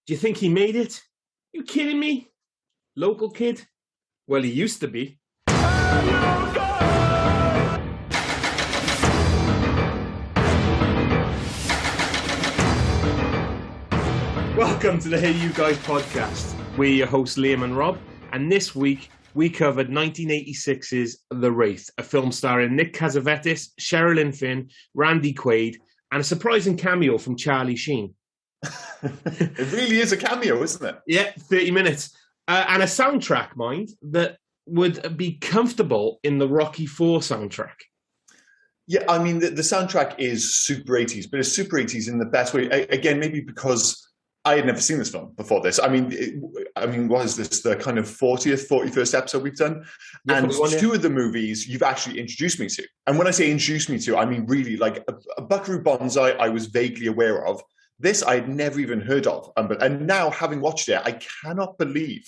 Do you think he made it? You kidding me? Local kid? Well, he used to be. Welcome to the Hey You Guys podcast. We're your hosts, Liam and Rob, and this week we covered 1986's The Wraith, a film starring Nick Cassavetes, Sherilyn Fenn, Randy Quaid, and a surprising cameo from Charlie Sheen. It really is a cameo, isn't it? Yeah, 30 minutes. And a soundtrack, mind, that would be comfortable in the Rocky IV soundtrack. Yeah, I mean, the soundtrack is super 80s, but it's super 80s in the best way. Again, maybe because I had never seen this film before this. I mean, what is this, the kind of 40th, 41st episode we've done? Yeah, and two of the movies you've actually introduced me to. And when I say introduced me to, I mean really, like a Buckaroo Banzai I was vaguely aware of. This I had never even heard of. And now, having watched it, I cannot believe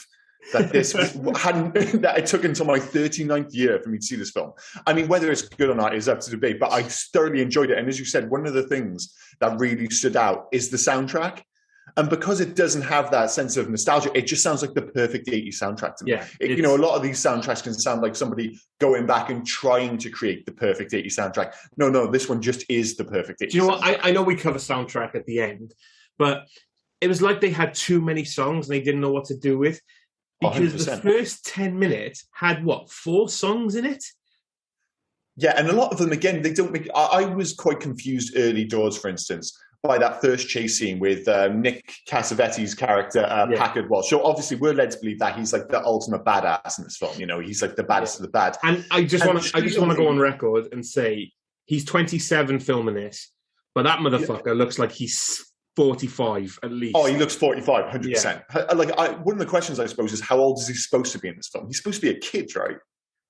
that this that it took until my 39th year for me to see this film. I mean, whether it's good or not is up to debate, but I thoroughly enjoyed it. And as you said, one of the things that really stood out is the soundtrack. And because it doesn't have that sense of nostalgia, it just sounds like the perfect 80s soundtrack to me. Yeah, a lot of these soundtracks can sound like somebody going back and trying to create the perfect 80s soundtrack. No, this one just is the perfect 80s. Do you know what? I know we cover soundtrack at the end, but it was like they had too many songs and they didn't know what to do with. Because 100%. The first 10 minutes had, 4 songs in it? Yeah, and a lot of them, again, they don't make... I was quite confused early doors, for instance, by that first chase scene with Nick Cassavetes' character, Packard Walsh. So obviously we're led to believe that he's like the ultimate badass in this film. You know, he's like the baddest of the bad. And I just want to go on record and say he's 27 filming this, but that motherfucker looks like he's 45 at least. Oh, he looks 45, 100%. Yeah. One of the questions, I suppose, is how old is he supposed to be in this film? He's supposed to be a kid, right?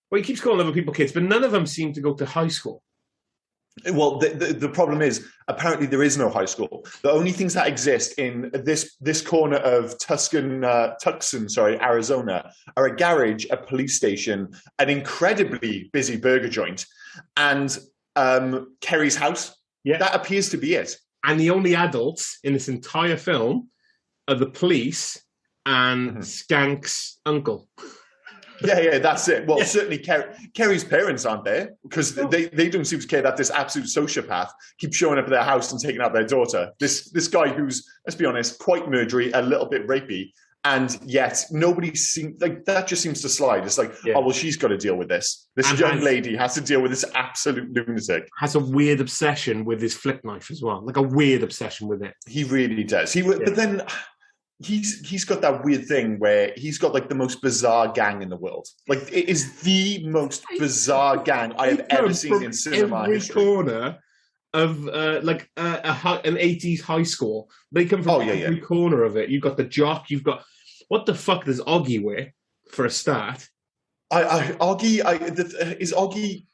Well, he keeps calling other people kids, but none of them seem to go to high school. Well, the problem is, apparently there is no high school. The only things that exist in this corner of Tucson, Arizona, are a garage, a police station, an incredibly busy burger joint, and Kerry's house. Yeah. That appears to be it. And the only adults in this entire film are the police and Skank's uncle. Yeah, that's it. Well, certainly Kerry's parents aren't there because they don't seem to care that this absolute sociopath keeps showing up at their house and taking out their daughter. This guy who's, let's be honest, quite murdery, a little bit rapey, and yet nobody seems like that. Just seems to slide. It's like, oh well, she's got to deal with this. This young lady has to deal with this absolute lunatic. Has a weird obsession with his flick knife as well, like a weird obsession with it. He really does. But then. He's got that weird thing where he's got like the most bizarre gang in the world. Like it is the most bizarre gang I have ever seen in cinema history. Corner of an 80s high school. They come from every corner of it. You've got the jock. You've got what the fuck does Oggy wear for a start? Is Oggy.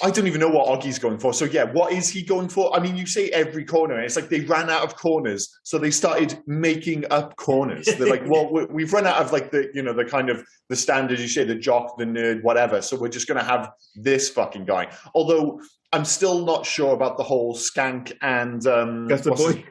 I don't even know what Oggy's going for. So yeah, what is he going for? I mean, you say every corner. And it's like they ran out of corners, so they started making up corners. They're like, well, we've run out of like the kind of the standard. You say the jock, the nerd, whatever. So we're just going to have this fucking guy. Although I'm still not sure about the whole Skank and Gutter Boy.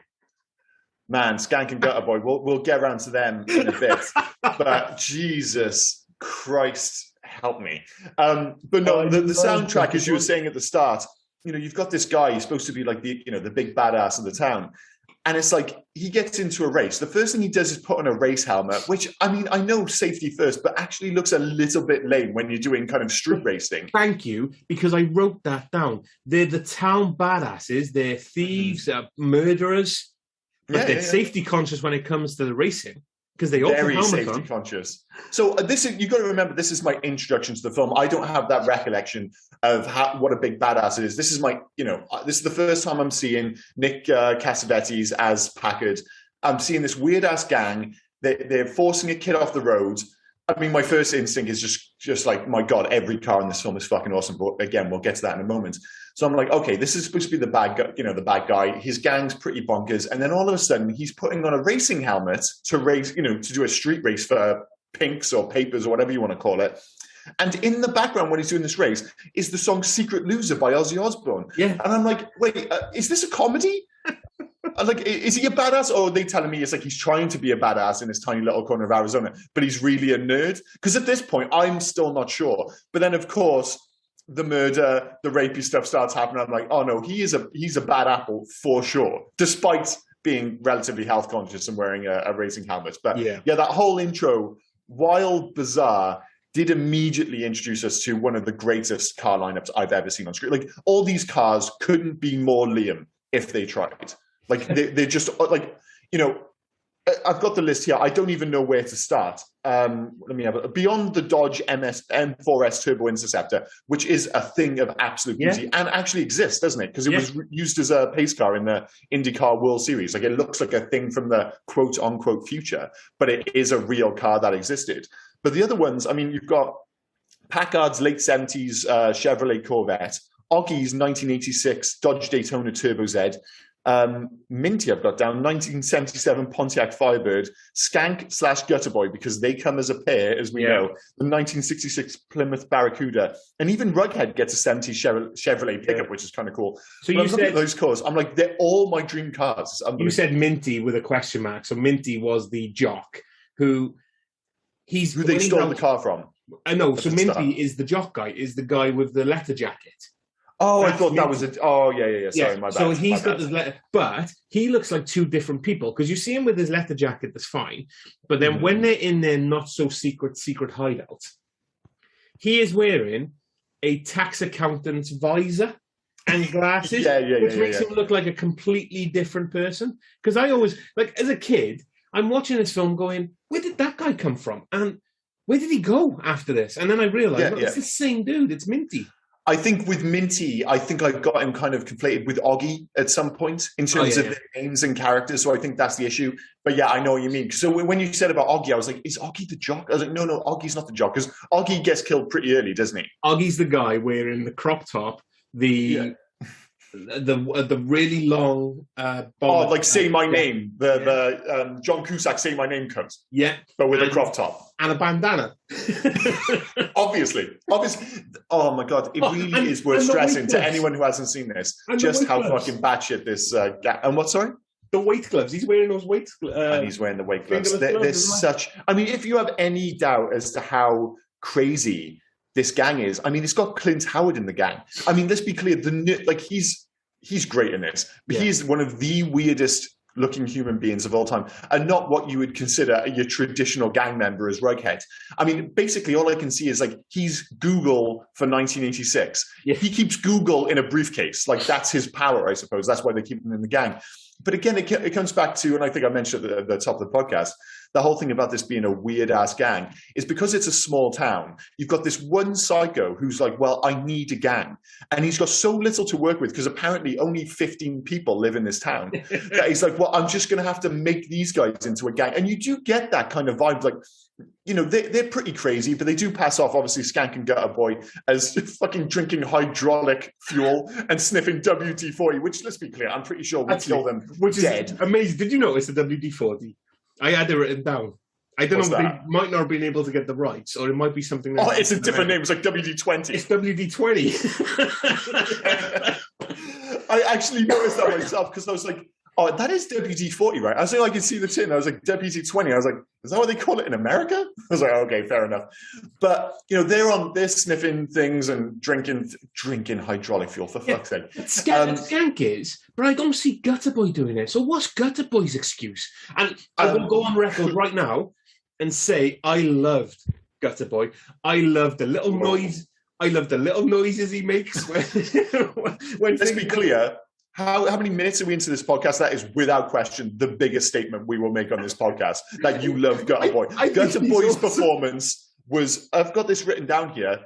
Man, Skank and Gutter Boy. We'll get around to them in a bit. But Jesus Christ. Help me. But no, the soundtrack, as you were saying at the start, you've got this guy, he's supposed to be like the big badass of the town. And it's like, he gets into a race. The first thing he does is put on a race helmet, which, I mean, I know safety first, but actually looks a little bit lame when you're doing kind of street racing. Thank you, because I wrote that down. They're the town badasses. They're thieves, murderers, but they're safety conscious when it comes to the racing. Because they all very safety conscious. So you've got to remember, this is my introduction to the film. I don't have that recollection of what a big badass it is. This is this is the first time I'm seeing Nick Cassavetes as Packard. I'm seeing this weird ass gang. They're forcing a kid off the road. I mean, my first instinct is just like, my God, every car in this film is fucking awesome. But again, we'll get to that in a moment. So I'm like, okay, this is supposed to be the bad guy, the bad guy. His gang's pretty bonkers. And then all of a sudden, he's putting on a racing helmet to race, to do a street race for pinks or papers or whatever you want to call it. And in the background, when he's doing this race, is the song Secret Loser by Ozzy Osbourne. Yeah. And I'm like, wait, is this a comedy? like, is he a badass, or are they telling me it's like he's trying to be a badass in this tiny little corner of Arizona, but he's really a nerd? Because at this point, I'm still not sure. But then, of course, the murder, the rapey stuff starts happening. I'm like, oh no, he's a bad apple for sure, despite being relatively health conscious and wearing a racing helmet. But yeah, that whole intro, while bizarre, did immediately introduce us to one of the greatest car lineups I've ever seen on screen. Like, all these cars couldn't be more Liam if they tried. Like, they're just, like, you know, I've got the list here. I don't even know where to start. Let me have it. Beyond the Dodge M4S Turbo Interceptor, which is a thing of absolute beauty and actually exists, doesn't it? Because it was used as a pace car in the IndyCar World Series. Like, it looks like a thing from the quote-unquote future, but it is a real car that existed. But the other ones, I mean, you've got Packard's late 70s Chevrolet Corvette, Oggy's 1986 Dodge Daytona Turbo Z, Minty, I've got down 1977 Pontiac Firebird, Skank / Gutter Boy, because they come as a pair, as we know, the 1966 Plymouth Barracuda, and even Rughead gets a 70s Chevrolet pickup, which is kind of cool. So you said those cars, I'm like, they're all my dream cars. You said Minty with a question mark. So Minty was the jock who they stole the car from. I know. So Minty is the jock guy, is the guy with the leather jacket. Oh, I thought that was it. Oh, yeah. Sorry, my bad. So he's got this leather, but he looks like two different people, because you see him with his leather jacket, that's fine. But then when they're in their not so secret hideout, he is wearing a tax accountant's visor and glasses, which makes him look like a completely different person. Because I always, like, as a kid, I'm watching this film going, where did that guy come from? And where did he go after this? And then I realized, it's the same dude. It's Minty. I think with Minty, I think I got him kind of conflated with Oggy at some point in terms of their names and characters. So I think that's the issue. But yeah, I know what you mean. So when you said about Oggy, I was like, is Oggy the jock? I was like, no, Oggy's not the jock, because Oggy gets killed pretty early, doesn't he? Oggy's the guy wearing the crop top, the really long like Say My Name, the John Cusack Say My Name coat, but with a crop top and a bandana. obviously. Oh my god, it really is worth stressing to anyone who hasn't seen this just how fucking batshit this and what, sorry? The weight gloves. He's wearing those weight gloves. And he's wearing the weight gloves. There's such, I mean, if you have any doubt as to how crazy this gang is, I mean, it's got Clint Howard in the gang. I mean, let's be clear, he's great in this. But he's one of the weirdest looking human beings of all time, and not what you would consider your traditional gang member as Rughead. I mean, basically all I can see is, like, he's Google for 1986. He keeps Google in a briefcase. Like, that's his power, I suppose. That's why they keep him in the gang. But again, it comes back to, and I think I mentioned at the top of the podcast, the whole thing about this being a weird-ass gang is because it's a small town. You've got this one psycho who's like, well, I need a gang. And he's got so little to work with, because apparently only 15 people live in this town, that he's like, well, I'm just going to have to make these guys into a gang. And you do get that kind of vibe. Like, you know, they're pretty crazy, but they do pass off, obviously, Skank and Gutter Boy as fucking drinking hydraulic fuel and sniffing WD-40, which, let's be clear, I'm pretty sure we kill them dead. Is amazing. Did you notice the WD-40? I had it written down. I don't know, they might not have been able to get the rights, or it might be something else. Oh, it's a different name. It's like WD-20. It's WD-20. I actually noticed that myself, because I was like, oh, that is WD-40, right? I was like, I can see the tin. I was like, WD-20. I was like, is that what they call it in America? I was like, okay, fair enough. But, you know, they're sniffing things and drinking hydraulic fuel, for fuck's sake. Skank is, but I don't see Gutter Boy doing it. So what's Gutter Boy's excuse? And I will go on record right now and say I loved Gutter Boy. I love the little noise. I love the little noises he makes when let's be clear. How many minutes are we into this podcast? That is, without question, the biggest statement we will make on this podcast, that you love Gutter Boy. Gutter Boy's performance was, I've got this written down here.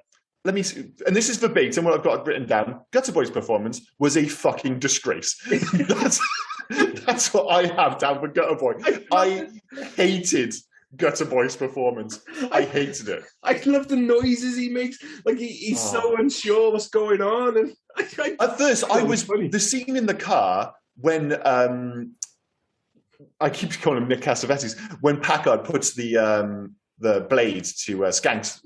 Let me see, and this is verbatim what I've got written down. Gutter Boy's performance was a fucking disgrace. That's what I have down for Gutter Boy. I hated Gutter Boy's performance. I hated it. I love the noises he makes. Like, he's so unsure what's going on. And at first, the scene in the car when I keep calling him Nick Cassavetes, when Packard puts the the blade to Skank's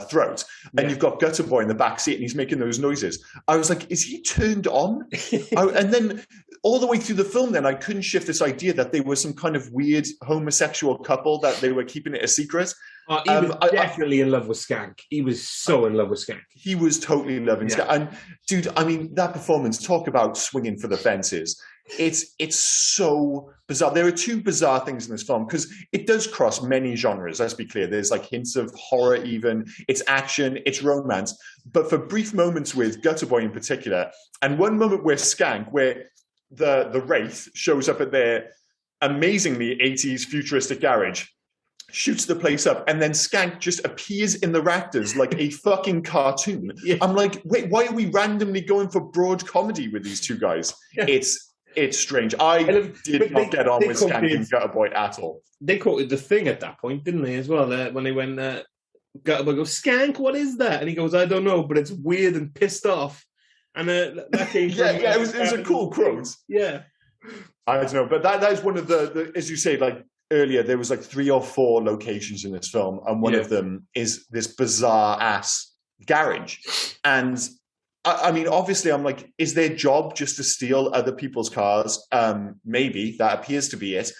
throat, and you've got Gutter Boy in the back seat, and he's making those noises. I was like, is he turned on? And then all the way through the film, then I couldn't shift this idea that they were some kind of weird homosexual couple, that they were keeping it a secret. He was definitely in love with Skank. He was so in love with Skank. He was totally loving Skank. And dude, I mean, that performance, talk about swinging for the fences. It's so bizarre. There are two bizarre things in this film, because it does cross many genres, let's be clear. There's like hints of horror even. It's action, it's romance. But for brief moments with Gutter Boy in particular, and one moment where Skank, where the Wraith shows up at their amazingly 80s futuristic garage, shoots the place up, and then Skank just appears in the rafters like a fucking cartoon. I'm like, wait, why are we randomly going for broad comedy with these two guys? It's strange. I did not get on with Skank and Gutter Boy at all. They quoted The Thing at that point, didn't they, as well? When they went, Gutter Boy goes, Skank, what is that? And he goes, I don't know, but it's weird and pissed off. And that came from... it was a cool quote. Yeah. I don't know, but that is one of the, as you say, like, earlier, there was like 3 or 4 locations in this film, and one of them is this bizarre-ass garage. And I mean, obviously, I'm like, is their job just to steal other people's cars? Maybe, that appears to be it.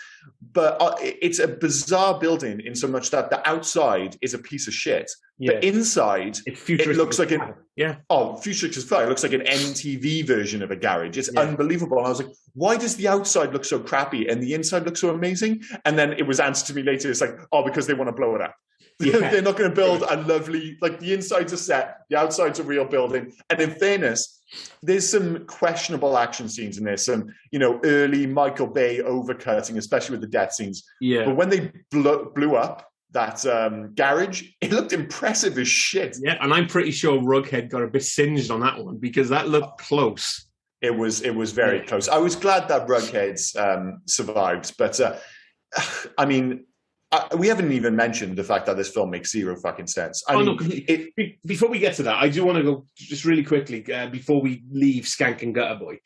But it's a bizarre building in so much that the outside is a piece of shit. The inside, it looks like futuristic as fuck. It looks like an MTV version of a garage. It's unbelievable. And I was like, why does the outside look so crappy and the inside look so amazing? And then it was answered to me later. It's like, because they want to blow it up. They're not going to build a lovely, like, the inside's a set, the outside's a real building. And in fairness, there's some questionable action scenes in there, some, early Michael Bay overcutting, especially with the death scenes. Yeah. But when they blew up that garage, it looked impressive as shit. Yeah, and I'm pretty sure Rughead got a bit singed on that one, because that looked close. It was very close. I was glad that Rughead survived, but I mean, we haven't even mentioned the fact that this film makes zero fucking sense. Before we get to that, I do want to go just really quickly, before we leave Skank and Gutter Boy.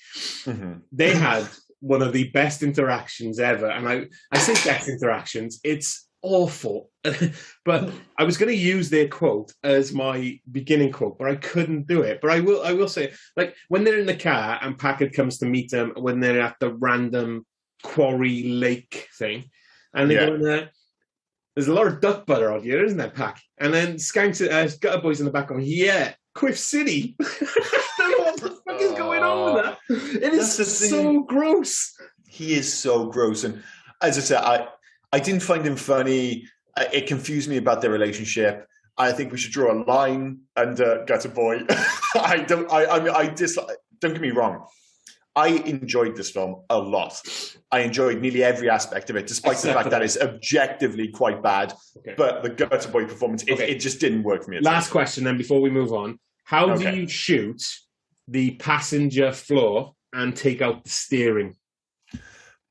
Mm-hmm. They had one of the best interactions ever. And I say best interactions, it's awful. But I was going to use their quote as my beginning quote, but I couldn't do it. But I will say, like, when they're in the car and Packard comes to meet them, when they're at the random quarry lake thing, and they go in there, there's a lot of duck butter on here, isn't there, Pack? And then Skank's Gutter Boy's in the back going, Quiff City. I don't know what the fuck is going on with that. It is so gross. He is so gross. And as I said, I didn't find him funny. It confused me about their relationship. I think we should draw a line under Gutter Boy. Don't get me wrong. I enjoyed this film a lot. I enjoyed nearly every aspect of it, despite the fact that it's objectively quite bad. Okay. But the Gutter Boy performance, it just didn't work for me. Last question then, before we move on. How do you shoot the passenger floor and take out the steering?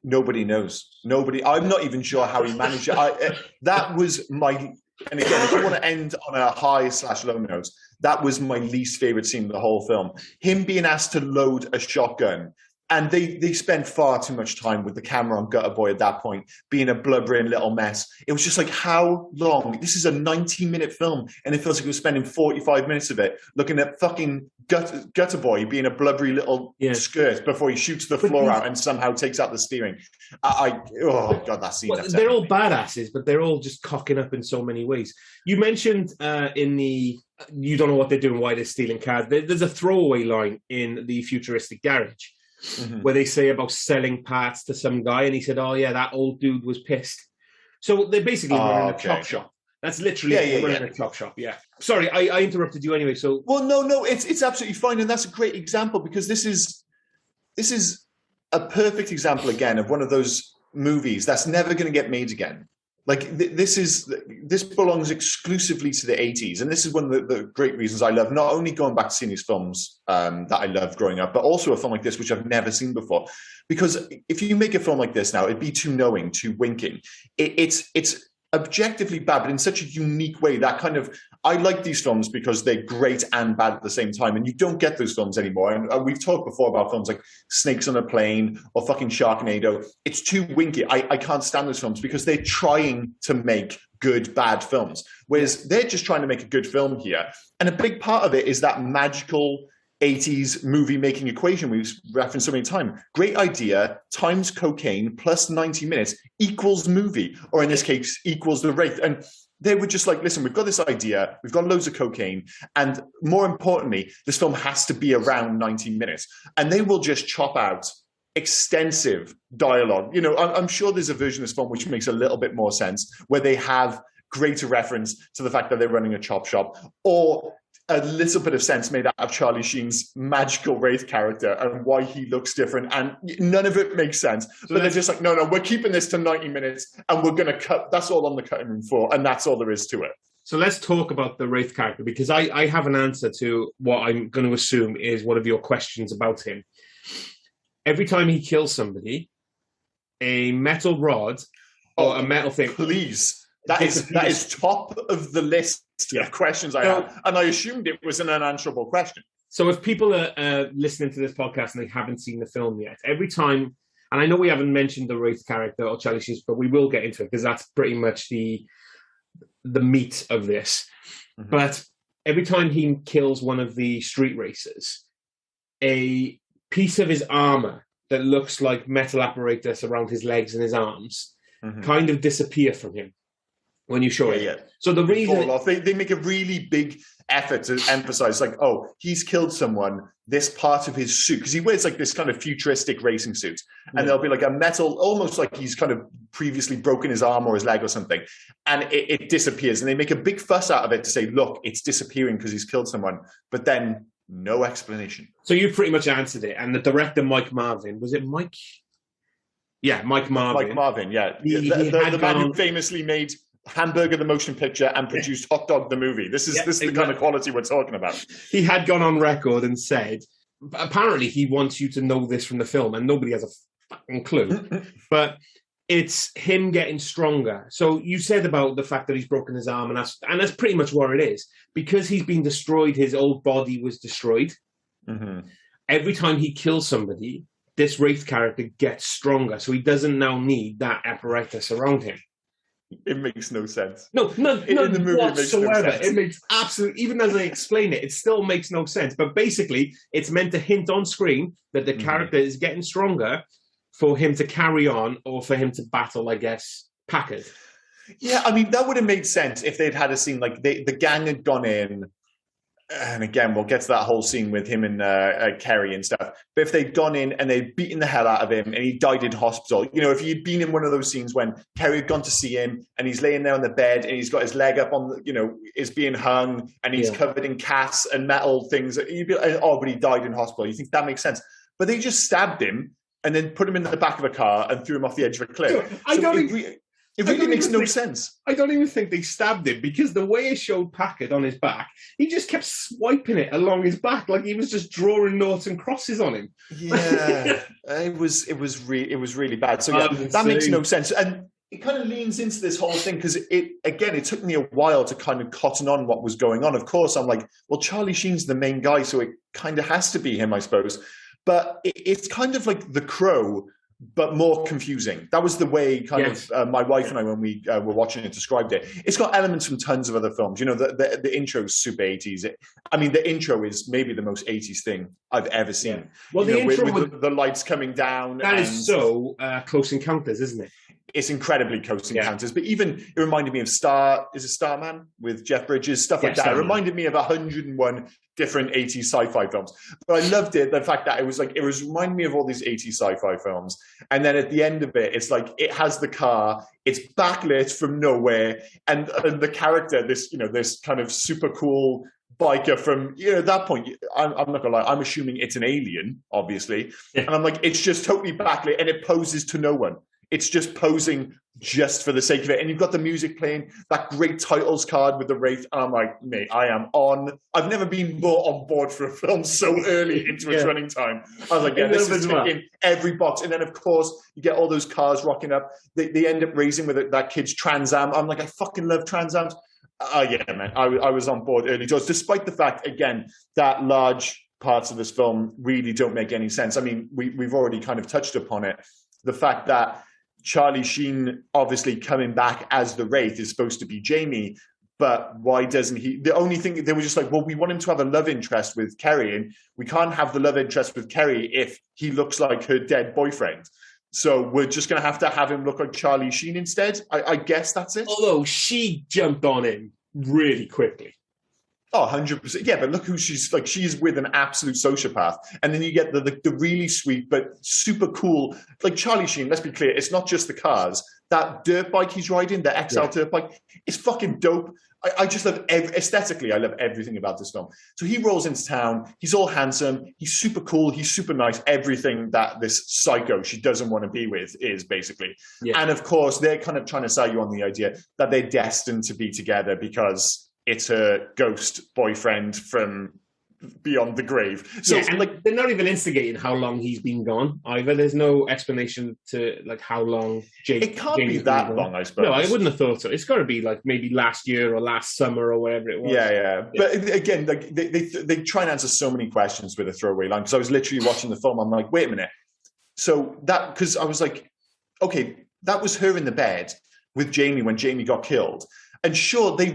Nobody knows. I'm not even sure how he managed it. That was my... And again, if you want to end on a high/low note, that was my least favorite scene of the whole film. Him being asked to load a shotgun, and they spent far too much time with the camera on Gutter Boy at that point, being a blubbering little mess. It was just like, how long? This is a 90-minute film, and it feels like we're spending 45 minutes of it looking at fucking Gutter Boy being a blubbery little skirt before he shoots the floor out and somehow takes out the steering. Oh God, that scene. Well, they're all badasses, but they're all just cocking up in so many ways. You mentioned you don't know what they're doing, why they're stealing cars. There's a throwaway line in the futuristic garage. Mm-hmm. Where they say about selling parts to some guy, and he said, that old dude was pissed. So they're basically running a chop shop. That's literally running a chop shop, Sorry, I interrupted you anyway. So no, it's absolutely fine, and that's a great example, because this is a perfect example again of one of those movies that's never going to get made again. Like, this belongs exclusively to the 80s. And this is one of the great reasons I love not only going back to seeing these films that I loved growing up, but also a film like this, which I've never seen before. Because if you make a film like this now, it'd be too knowing, too winking. It's objectively bad, but in such a unique way, that kind of I like these films because they're great and bad at the same time, and you don't get those films anymore. And we've talked before about films like Snakes on a Plane or fucking Sharknado. It's too winky. I can't stand those films because they're trying to make good, bad films, whereas they're just trying to make a good film here. And a big part of it is that magical 80s movie-making equation we've referenced so many times. Great idea times cocaine plus 90 minutes equals movie, or in this case, equals The Wraith. And they were just like, listen, we've got this idea, we've got loads of cocaine, and more importantly, this film has to be around 90 minutes. And they will just chop out extensive dialogue. I'm sure there's a version of this film which makes a little bit more sense, where they have greater reference to the fact that they're running a chop shop, or a little bit of sense made out of Charlie Sheen's magical Wraith character and why he looks different, and none of it makes sense. So they're just like, no, we're keeping this to 90 minutes and we're going to cut. That's all on the cutting room floor, and that's all there is to it. So let's talk about the Wraith character, because I have an answer to what I'm going to assume is one of your questions about him. Every time he kills somebody, a metal rod or a metal thing... Please. That is top of the list of questions I have. And I assumed it was an unanswerable question. So if people are listening to this podcast and they haven't seen the film yet, every time, and I know we haven't mentioned the Wraith character or Charlie Sheen, but we will get into it because that's pretty much the meat of this. Mm-hmm. But every time he kills one of the street racers, a piece of his armor that looks like metal apparatus around his legs and his arms kind of disappear from him when you show it. Yeah. So the reason they make a really big effort to emphasize, like, oh, he's killed someone, this part of his suit, because he wears like this kind of futuristic racing suit, and there'll be like a metal, almost like he's kind of previously broken his arm or his leg or something, and it disappears, and they make a big fuss out of it to say, look, it's disappearing because he's killed someone, but then no explanation. So you pretty much answered it. And the director, Mike Marvin, was it Mike? Yeah, Mike Marvin. Mike Marvin, yeah. The man who famously made Hamburger the motion picture and produced Hot Dog the movie. This is the kind of quality we're talking about. He had gone on record and said, apparently he wants you to know this from the film, and nobody has a fucking clue, but it's him getting stronger. So you said about the fact that he's broken his arm, and that's pretty much what it is. Because he's been destroyed, his old body was destroyed. Mm-hmm. Every time he kills somebody, this Wraith character gets stronger, so he doesn't now need that apparatus around him. It makes no sense. No, in the movie, whatsoever. It makes absolutely, even as I explain it, it still makes no sense. But basically, it's meant to hint on screen that the character is getting stronger for him to carry on, or for him to battle, I guess, Packard. Yeah, I mean, that would have made sense if they'd had a scene like the gang had gone in. And again, we'll get to that whole scene with him and Kerry and stuff. But if they'd gone in and they'd beaten the hell out of him and he died in hospital, if he'd been in one of those scenes when Kerry had gone to see him and he's laying there on the bed and he's got his leg up on, is being hung and he's covered in cast and metal things. You'd be like, oh, but he died in hospital. You think that makes sense? But they just stabbed him and then put him in the back of a car and threw him off the edge of a cliff. It really makes no sense. I don't even think they stabbed him, because the way it showed Packard on his back, he just kept swiping it along his back like he was just drawing noughts and crosses on him. Yeah, it was really bad. So yeah, that makes no sense. And it kind of leans into this whole thing, because it took me a while to kind of cotton on what was going on. Of course, I'm like, well, Charlie Sheen's the main guy, so it kind of has to be him, I suppose. But it's kind of like The Crow, but more confusing. That was the way my wife and I, when we were watching it, described it. It's got elements from tons of other films. The intro is super 80s. The intro is maybe the most 80s thing I've ever seen. Yeah. Well, the intro with the lights coming down. That is so Close Encounters, isn't it? It's incredibly Close Encounters. But even it reminded me of Starman with Jeff Bridges, stuff like that. Starman. It reminded me of 101 different 80s sci-fi films. But I loved it, the fact that it was reminding me of all these 80s sci-fi films. And then at the end of it, it's like it has the car, it's backlit from nowhere, and the character, this kind of super cool biker from, at that point, I'm not gonna lie, I'm assuming it's an alien, obviously. Yeah. And I'm like, it's just totally backlit and it poses to no one. It's just posing just for the sake of it. And you've got the music playing, that great titles card with the Wraith. And I'm like, mate, I am on. I've never been more on board for a film so early into its running time. I was like, yeah, this is ticking every box. And then, of course, you get all those cars rocking up. They end up racing with that kid's Trans Am. I'm like, I fucking love Trans Ams. Yeah, man, I was on board early doors, despite the fact, again, that large parts of this film really don't make any sense. I mean, we've already kind of touched upon it. The fact that Charlie Sheen obviously coming back as the Wraith is supposed to be Jamie, but why doesn't he? The only thing, they were just like, well, we want him to have a love interest with Kerry, and we can't have the love interest with Kerry if he looks like her dead boyfriend. So we're just going to have him look like Charlie Sheen instead. I guess that's it. Although she jumped on him really quickly. Oh, 100%. Yeah, but look who she's like. She's with an absolute sociopath. And then you get the really sweet but super cool, like Charlie Sheen, let's be clear, it's not just the cars. That dirt bike he's riding, the XL dirt bike, is fucking dope. I just love, aesthetically, I love everything about this film. So he rolls into town. He's all handsome. He's super cool. He's super nice. Everything that this psycho she doesn't want to be with is, basically. Yeah. And of course, they're kind of trying to sell you on the idea that they're destined to be together because it's her ghost boyfriend from beyond the grave. So yeah, like, they're not even instigating how long he's been gone either. There's no explanation to like how long it can't be that long, I suppose. No, I wouldn't have thought so. It's got to be like maybe last year or last summer or whatever it was. Yeah. But again, like they try and answer so many questions with a throwaway line, because I was literally watching the film, I'm like, wait a minute, so that, because I was like, okay, that was her in the bed with Jamie when Jamie got killed, and sure, they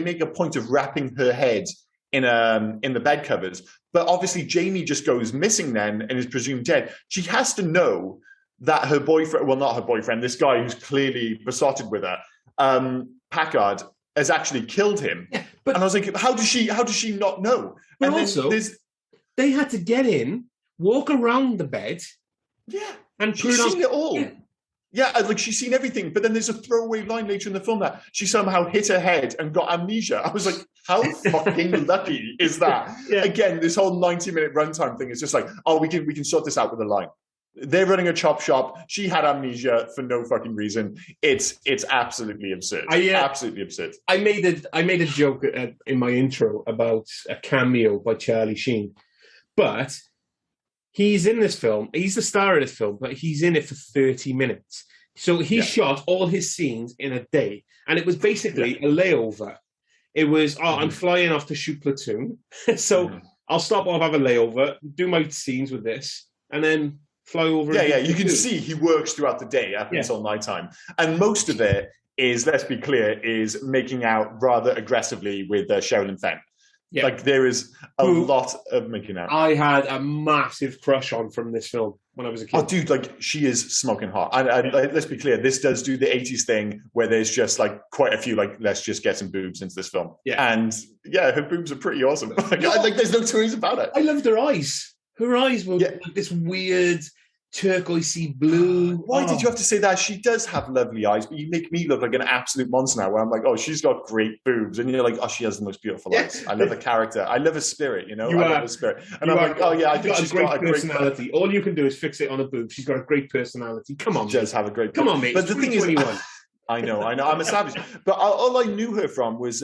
make a point of wrapping her head in the bed covers, but obviously Jamie just goes missing then and is presumed dead. She has to know that her boyfriend, well, not her boyfriend, this guy who's clearly besotted with her, Packard, has actually killed him. Yeah, and I was like, how does she not know? But and also, they had to get in, walk around the bed, and she's seen it all. Yeah, like she's seen everything, but then there's a throwaway line later in the film that she somehow hit her head and got amnesia. I was like, how fucking lucky is that? Yeah. Again, this whole 90-minute runtime thing is just like, oh, we can sort this out with a line. They're running a chop shop. She had amnesia for no fucking reason. It's absolutely absurd. Absolutely absurd. I made a joke in my intro about a cameo by Charlie Sheen, but he's in this film. He's the star of this film, but he's in it for 30 minutes. So he shot all his scenes in a day, and it was basically a layover. It was, I'm flying off to shoot Platoon, so I'll stop off, have a layover, do my scenes with this, and then fly over. Yeah. You can see he works throughout the day up until nighttime, and most of it is, let's be clear, is making out rather aggressively with Sherilyn Fenn. Yeah. Like there is a lot of making out. I had a massive crush on from this film when I was a kid. Oh, dude, like she is smoking hot. And let's be clear, this does do the 80s thing where there's just like quite a few, like, let's just get some boobs into this film. Yeah. And yeah, her boobs are pretty awesome. Like there's no two ways about it. I loved her eyes. Her eyes were like this weird turquoisey blue. Why did you have to say that? She does have lovely eyes, but you make me look like an absolute monster now, where I'm like, oh, she's got great boobs, and you're like, oh, she has the most beautiful eyes. I love her character. I love her spirit. I love her spirit. And I'm like, oh yeah, I think she's got a great personality. All you can do is fix it on a boob. She's got a great personality. Come on, she does have a great. Come on, mate. But the thing is, I know, I'm a savage. But all I knew her from was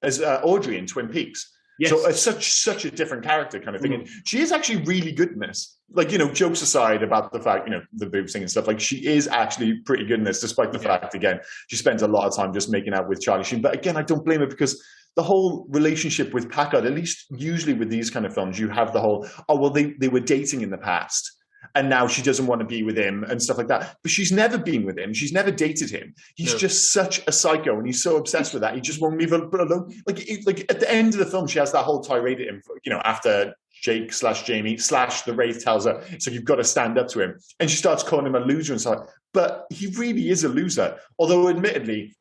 as Audrey in Twin Peaks. Yes. So it's such a different character kind of thing. And she is actually really good in this. Like, jokes aside about the fact, the boob thing and stuff, like she is actually pretty good in this, despite the fact, again, she spends a lot of time just making out with Charlie Sheen. But again, I don't blame her, because the whole relationship with Packard, at least usually with these kind of films, you have the whole, oh, well, they were dating in the past, and now she doesn't want to be with him and stuff like that. But she's never been with him. She's never dated him. He's just such a psycho, and he's so obsessed with that. He just won't leave her alone. Like at the end of the film, she has that whole tirade at him, after Jake/Jamie/ the Wraith tells her, so you've got to stand up to him. And she starts calling him a loser and stuff. But he really is a loser. Although, admittedly,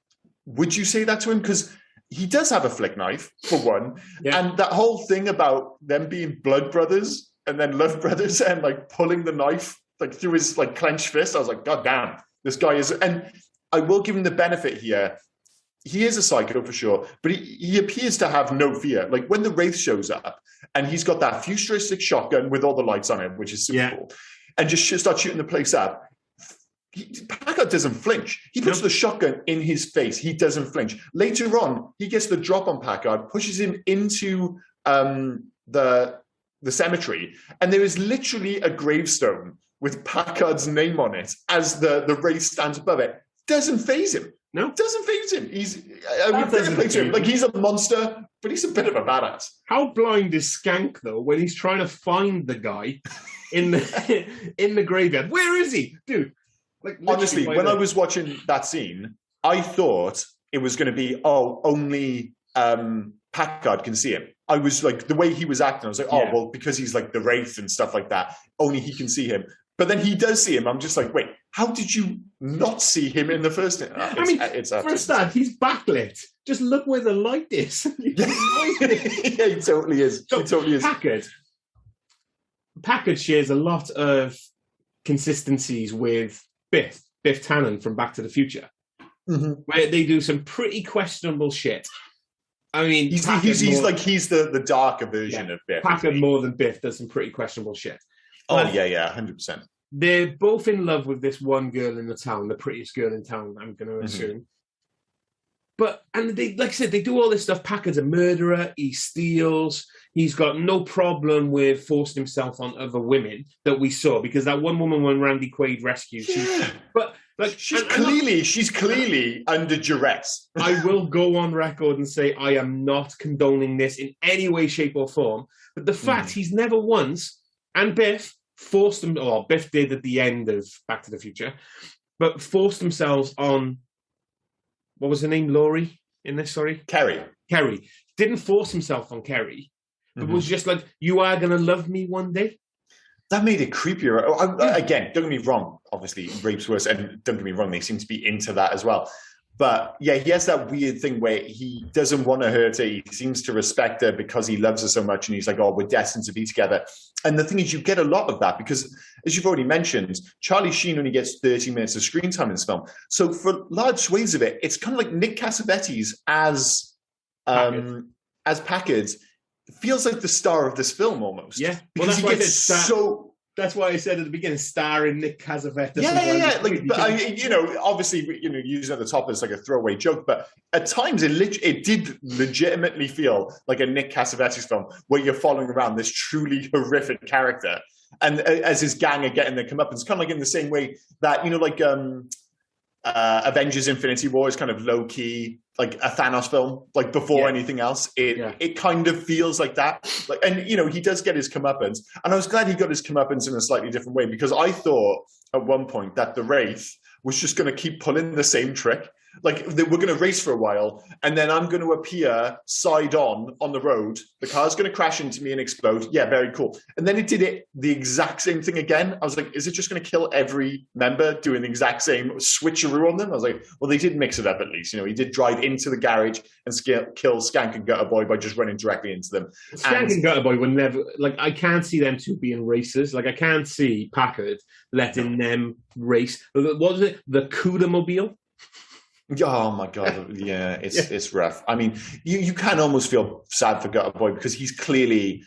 would you say that to him? Because he does have a flick knife, for one. Yeah. And that whole thing about them being blood brothers and then love brothers and like pulling the knife like through his like clenched fist, I was like, God damn, this guy is. And I will give him the benefit here. He is a psycho for sure, but he appears to have no fear. Like when the Wraith shows up and he's got that futuristic shotgun with all the lights on it, which is super cool, and just starts shooting the place up, Packard doesn't flinch. He puts the shotgun in his face. He doesn't flinch. Later on, he gets the drop on Packard, pushes him into the cemetery, and there is literally a gravestone with Packard's name on it as the Wraith stands above it. doesn't faze him. No, doesn't faze him. He's fair play to him. Like, he's a monster, but he's a bit of a badass. How blind is Skank though when he's trying to find the guy in the graveyard? Where is he, dude? Like, honestly, when I was watching that scene, I thought it was going to be only Packard can see him. I was like, the way he was acting, I was like, well, because he's like the Wraith and stuff like that, only he can see him. But then he does see him. I'm just like, wait, how did you not see him in the first? It's for a start, he's backlit. Just look where the light is. Yeah, he totally is. So, he totally is. Packard shares a lot of consistencies with Biff Tannen from Back to the Future, where they do some pretty questionable shit. I mean, he's the darker version of Biff. Packard more than Biff does some pretty questionable shit. But 100%. They're both in love with this one girl in the town, the prettiest girl in town, I'm going to assume. And they, like I said, they do all this stuff. Packard's a murderer. He steals. He's got no problem with forcing himself on other women that we saw, because that one woman when Randy Quaid rescued, she's clearly under duress. I will go on record and say I am not condoning this in any way, shape, or form. But the fact he's never once, and Biff forced them, or Biff did at the end of Back to the Future, but forced themselves on, what was her name, Laurie in this, sorry? Kerry. Didn't force himself on Kerry, but was just like, you are going to love me one day. That made it creepier. Again, don't get me wrong, obviously rape's worse, and don't get me wrong, they seem to be into that as well. But yeah, he has that weird thing where he doesn't want to hurt her. He seems to respect her because he loves her so much. And he's like, we're destined to be together. And the thing is, you get a lot of that because, as you've already mentioned, Charlie Sheen only gets 30 minutes of screen time in this film. So for large swathes of it, it's kind of like Nick Cassavetes as Packard feels like the star of this film almost. Yeah. Because he gets so... That's why I said at the beginning, starring Nick Cassavetes. Yeah. Obviously, using at the top as like a throwaway joke, but at times it did legitimately feel like a Nick Cassavetes film where you're following around this truly horrific character, and as his gang are getting their comeuppance, kind of like in the same way that Avengers: Infinity War is kind of low key, like a Thanos film, like before anything else. It kind of feels like that. Like, and he does get his comeuppance, and I was glad he got his comeuppance in a slightly different way, because I thought at one point that the Wraith was just going to keep pulling the same trick. Like, we're going to race for a while, and then I'm going to appear side on the road. The car's going to crash into me and explode. Yeah, very cool. And then it did the exact same thing again. I was like, is it just going to kill every member doing the exact same switcheroo on them? I was like, well, they did mix it up at least. He did drive into the garage and kill Skank and Gutter Boy by just running directly into them. Skank and Gutter Boy would never, I can't see them two being racers. I can't see Packard letting them race. What was it? The Cuda-mobile? Oh my god, yeah, it's rough. I mean, you can almost feel sad for Gutter Boy because he's clearly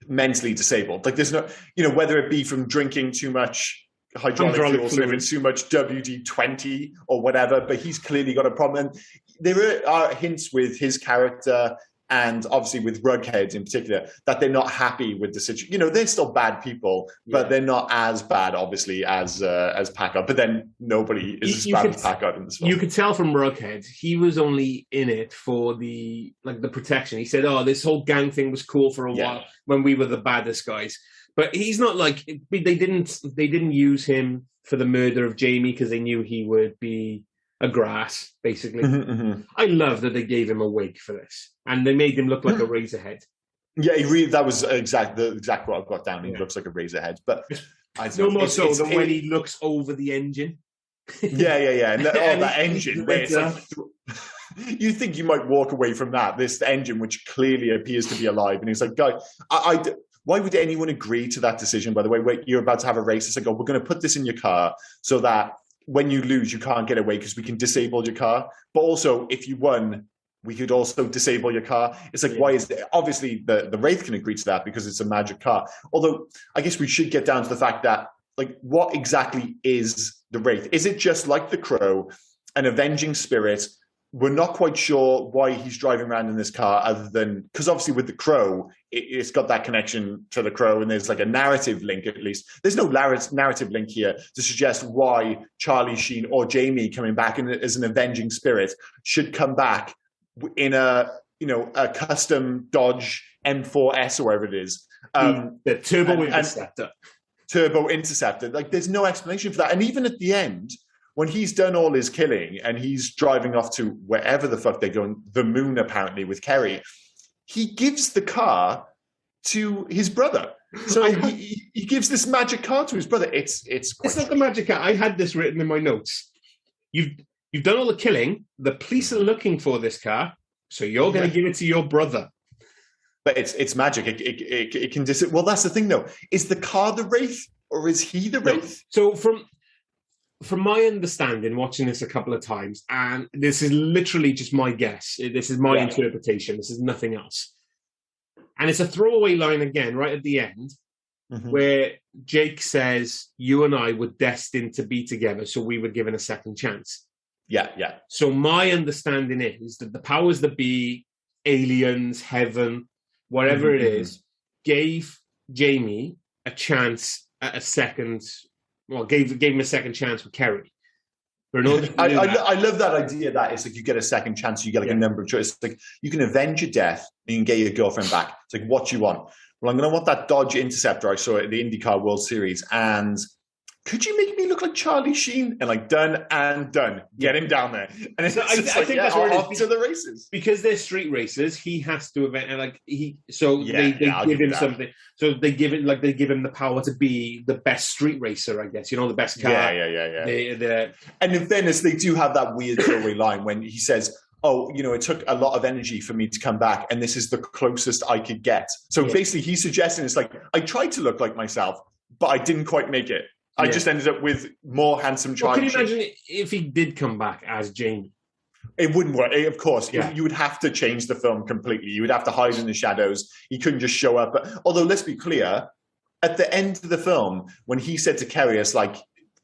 mentally disabled. Like, there's no, whether it be from drinking too much hydraulic fuel, sniffing too much WD-20 or whatever, but he's clearly got a problem. And there are hints with his character, and obviously with Rughead in particular, that they're not happy with the situation. They're still bad people, but they're not as bad, obviously, as Packard. But then nobody is as bad as Packard in this film. You could tell from Rughead, he was only in it for the protection. He said, this whole gang thing was cool for a while when we were the baddest guys. But he's not like, they didn't use him for the murder of Jamie because they knew he would be a grass, basically. I love that they gave him a wig for this, and they made him look like a Razorhead. Yeah, that was exactly what I've got down. He looks like a Razorhead, but no more so than when he looks over the engine. Yeah. And that engine where it's like, you think you might walk away from this engine, which clearly appears to be alive, and he's like, guy, why would anyone agree to that decision? By the way, wait, you're about to have a race. It's like, we're going to put this in your car so that when you lose, you can't get away because we can disable your car. But also, if you won, we could also disable your car. It's like, why is it? Obviously, the Wraith can agree to that because it's a magic car. Although, I guess we should get down to the fact that, what exactly is the Wraith? Is it just like the Crow, an avenging spirit we're not quite sure why he's driving around in this car, other than because obviously with the Crow, it's got that connection to the Crow, and there's like a narrative link at least. There's no narrative link here to suggest why Charlie Sheen or Jamie coming back as an avenging spirit should come back in a custom Dodge M4S or whatever it is. The Turbo Interceptor. Turbo Interceptor. Like, there's no explanation for that. And even at the end, when he's done all his killing and he's driving off to wherever the fuck they're going, the moon apparently with Kerry, he gives the car to his brother. So he gives this magic car to his brother. It's not the magic car. I had this written in my notes. You've done all the killing. The police are looking for this car, so you're going to give it to your brother. But it's magic. It can well, that's the thing though. Is the car the Wraith, or is he the Wraith? So from my understanding, watching this a couple of times, and this is literally just my guess. This is my interpretation. This is nothing else. And it's a throwaway line again, right at the end, where Jake says, "You and I were destined to be together, so we were given a second chance." Yeah. So my understanding is that the powers that be, aliens, heaven, whatever it is, gave Jamie a chance at a second. Well, gave him a second chance with Kerry. I love that idea that it's like you get a second chance, you get like a number of choices. It's like you can avenge your death and you can get your girlfriend back. It's like, what do you want? Well, I'm going to want that Dodge Interceptor I saw at the IndyCar World Series. And could you make me look like Charlie Sheen? And like, done and done. Get him down there. And it's I think that's where it is. To the races. Because they're street races, he has to event, and like they give him something. So they give him the power to be the best street racer, I guess. The best car. Yeah. And in fairness, they do have that weird throwaway line when he says, "Oh, it took a lot of energy for me to come back, and this is the closest I could get." So basically, he's suggesting it's like, I tried to look like myself, but I didn't quite make it. I just ended up with more handsome Charlie. Well, can you imagine if he did come back as Jamie? It wouldn't work. Of course, you would have to change the film completely. You would have to hide in the shadows. He couldn't just show up. Although, let's be clear, at the end of the film, when he said to Kerry, "It's like,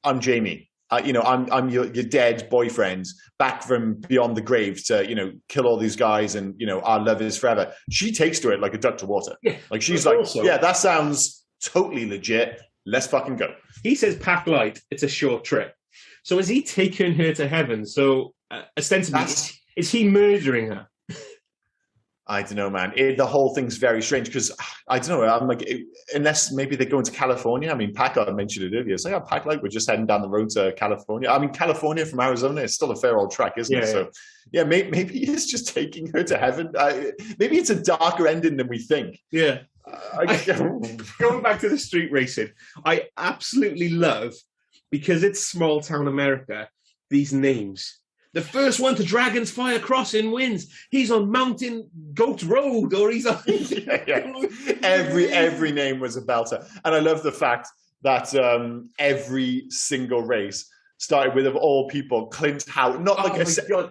I'm Jamie. I'm your dead boyfriend back from beyond the grave to, kill all these guys and, our love is forever." She takes to it like a duck to water. Yeah. Like, she's like, "Yeah, that sounds totally legit. Let's fucking go." He says, "Pack light. It's a short trip." So is he taking her to heaven? So ostensibly, is he murdering her? I don't know, man. The whole thing's very strange because I don't know. I'm like, unless maybe they go into California. I mean, Pac, I mentioned it earlier. It's like, Pac, like, we're just heading down the road to California. I mean, California from Arizona is still a fair old trek, isn't it? So, yeah, maybe he's just taking her to heaven. Maybe it's a darker ending than we think. Yeah. Going back to the street racing, I absolutely love, because it's small town America, these names. The first one to Dragon's Fire Crossing wins. He's on Mountain Goat Road, or he's on... Every name was a belter. And I love the fact that every single race started with, of all people, Clint Howard. Not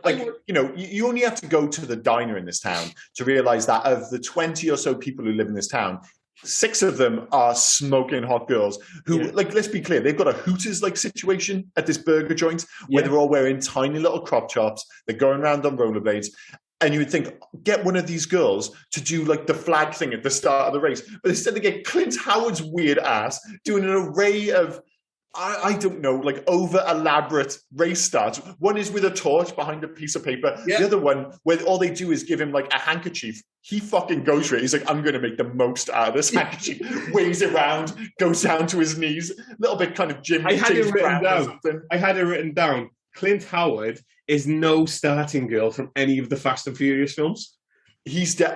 like you only have to go to the diner in this town to realize that of the 20 or so people who live in this town, 6 of them are smoking hot girls who, like, let's be clear, they've got a Hooters like situation at this burger joint where they're all wearing tiny little crop tops. They're going around on rollerblades. And you would think, get one of these girls to do like the flag thing at the start of the race. But instead they get Clint Howard's weird ass doing an array of, I don't know, like over-elaborate race starts. One is with a torch behind a piece of paper. Yeah. The other one, where all they do is give him like a handkerchief. He fucking goes for it. He's like, I'm going to make the most out of this handkerchief. Waves it around, goes down to his knees. A little bit kind of Jim. I had it written down. Clint Howard is no starting girl from any of the Fast and Furious films.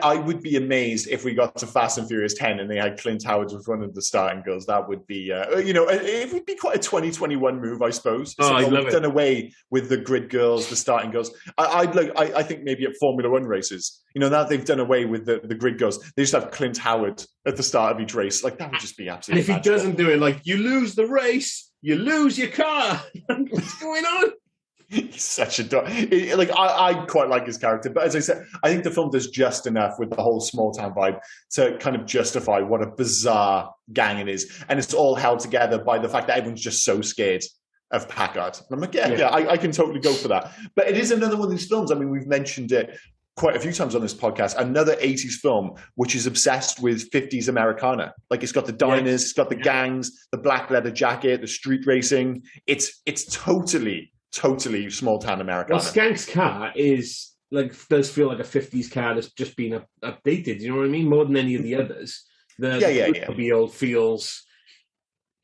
I would be amazed if we got to Fast and Furious 10 and they had Clint Howard as one of the starting girls. That would be, it would be quite a 2021 move, I suppose. I'd love it. Done away with the grid girls, the starting girls. I think maybe at Formula One races, now that they've done away with the grid girls, they just have Clint Howard at the start of each race. Like, that would just be absolutely. And if he doesn't do it, like, you lose the race, you lose your car. What's going on? He's such a dog. I quite like his character, but as I said, I think the film does just enough with the whole small town vibe to kind of justify what a bizarre gang it is, and it's all held together by the fact that everyone's just so scared. of Packard. And I'm like, yeah, I can totally go for that. But it is another one of these films. I mean, we've mentioned it quite a few times on this podcast. Another 80s film which is obsessed with 50s Americana. Like, it's got the diners, it's got the gangs, the black leather jacket, the street racing. It's totally small town Americana. Well, Skank's car does feel like a 50s car that's just been updated. You know what I mean? More than any of the others. The old feels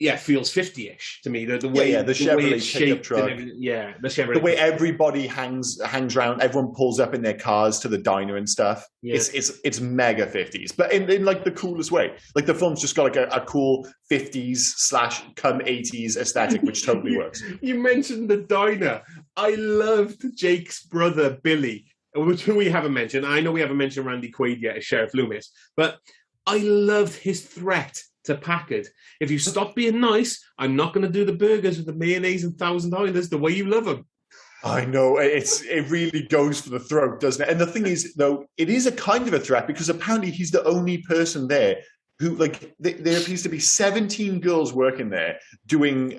50-ish to me. The way the Chevrolet pickup truck. The Chevrolet. The way everybody hangs around, everyone pulls up in their cars to the diner and stuff. Yeah. It's mega 50s, but in like the coolest way. Like, the film's just got like a cool 50s / come 80s aesthetic, which totally works. You mentioned the diner. I loved Jake's brother Billy, who we haven't mentioned. I know we haven't mentioned Randy Quaid yet as Sheriff Loomis, but I loved his threat to Packard. If you stop being nice, I'm not going to do the burgers with the mayonnaise and Thousand Islanders the way you love them. I know, it really goes for the throat, doesn't it? And the thing is, though, it is a kind of a threat because apparently he's the only person there who, like, there appears to be 17 girls working there doing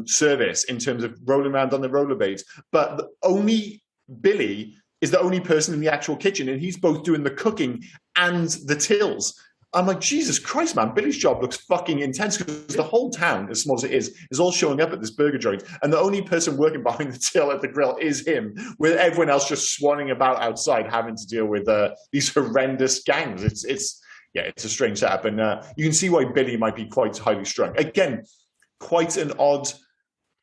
service in terms of rolling around on the rollerblades, but only Billy is the only person in the actual kitchen, and he's both doing the cooking and the tills. I'm like, Jesus Christ, man, Billy's job looks fucking intense because the whole town, as small as it is all showing up at this burger joint. And the only person working behind the till at the grill is him, with everyone else just swanning about outside having to deal with these horrendous gangs. It's a strange setup. And you can see why Billy might be quite highly strung. Again, quite an odd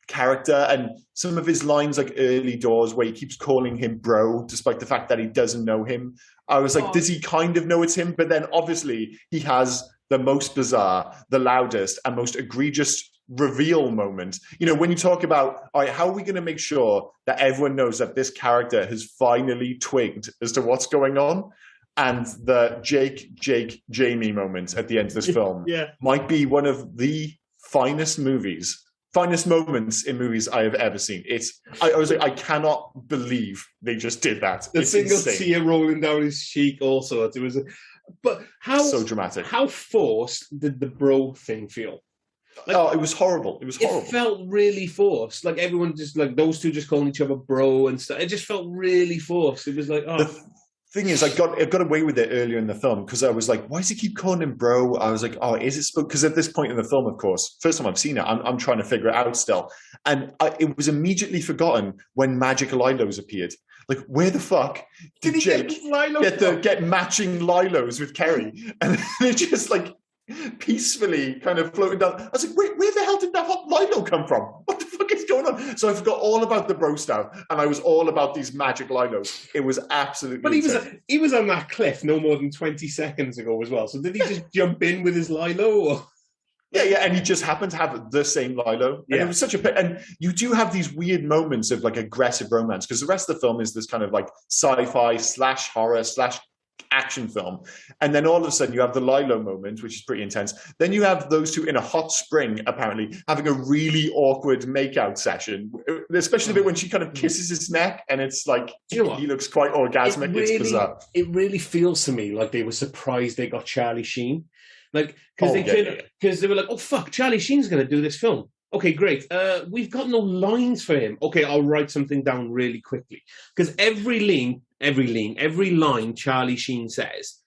character, and some of his lines, like early doors where he keeps calling him bro despite the fact that he doesn't know him. I was like, does he kind of know it's him? But then obviously he has the most bizarre, the loudest and most egregious reveal moment. You know, when you talk about, all right, how are we going to make sure that everyone knows that this character has finally twigged as to what's going on? And the Jake, Jamie moment at the end of this film might be one of the finest moments in movies I have ever seen. I was like, I cannot believe they just did that. The single tear rolling down his cheek also. But how so dramatic. How forced did the bro thing feel? Like, it was horrible. It felt really forced. Like, everyone just, like, those two just calling each other bro and stuff. It just felt really forced. It was like, thing is, I got away with it earlier in the film because I was like, why does he keep calling him bro? I was like, oh, is it? Because at this point in the film, of course, first time I've seen it, I'm trying to figure it out still. And it was immediately forgotten when Magic Lilos appeared. Like, where the fuck did Jake get matching Lilos with Kerry? And they're just like peacefully kind of floating down. I was like, where the hell did that hot Lilo come from? What the fuck is going on? So I forgot all about the bro stuff, and I was all about these magic Lilos. It was absolutely But he was on that cliff no more than 20 seconds ago as well. So did he just jump in with his Lilo? Or? Yeah, and he just happened to have the same Lilo. And it was such a... And you do have these weird moments of, like, aggressive romance, because the rest of the film is this kind of, like, sci-fi / horror / action film, and then all of a sudden you have the Lilo moment, which is pretty intense. Then you have those two in a hot spring apparently having a really awkward makeout session, especially the bit when she kind of kisses his neck, and it's like, you know what? He looks quite orgasmic. It's bizarre. It really feels to me like they were surprised they got Charlie Sheen, like, because they were like, oh fuck, Charlie Sheen's going to do this film. Okay, great. We've got no lines for him. Okay, I'll write something down really quickly. Because every line Charlie Sheen says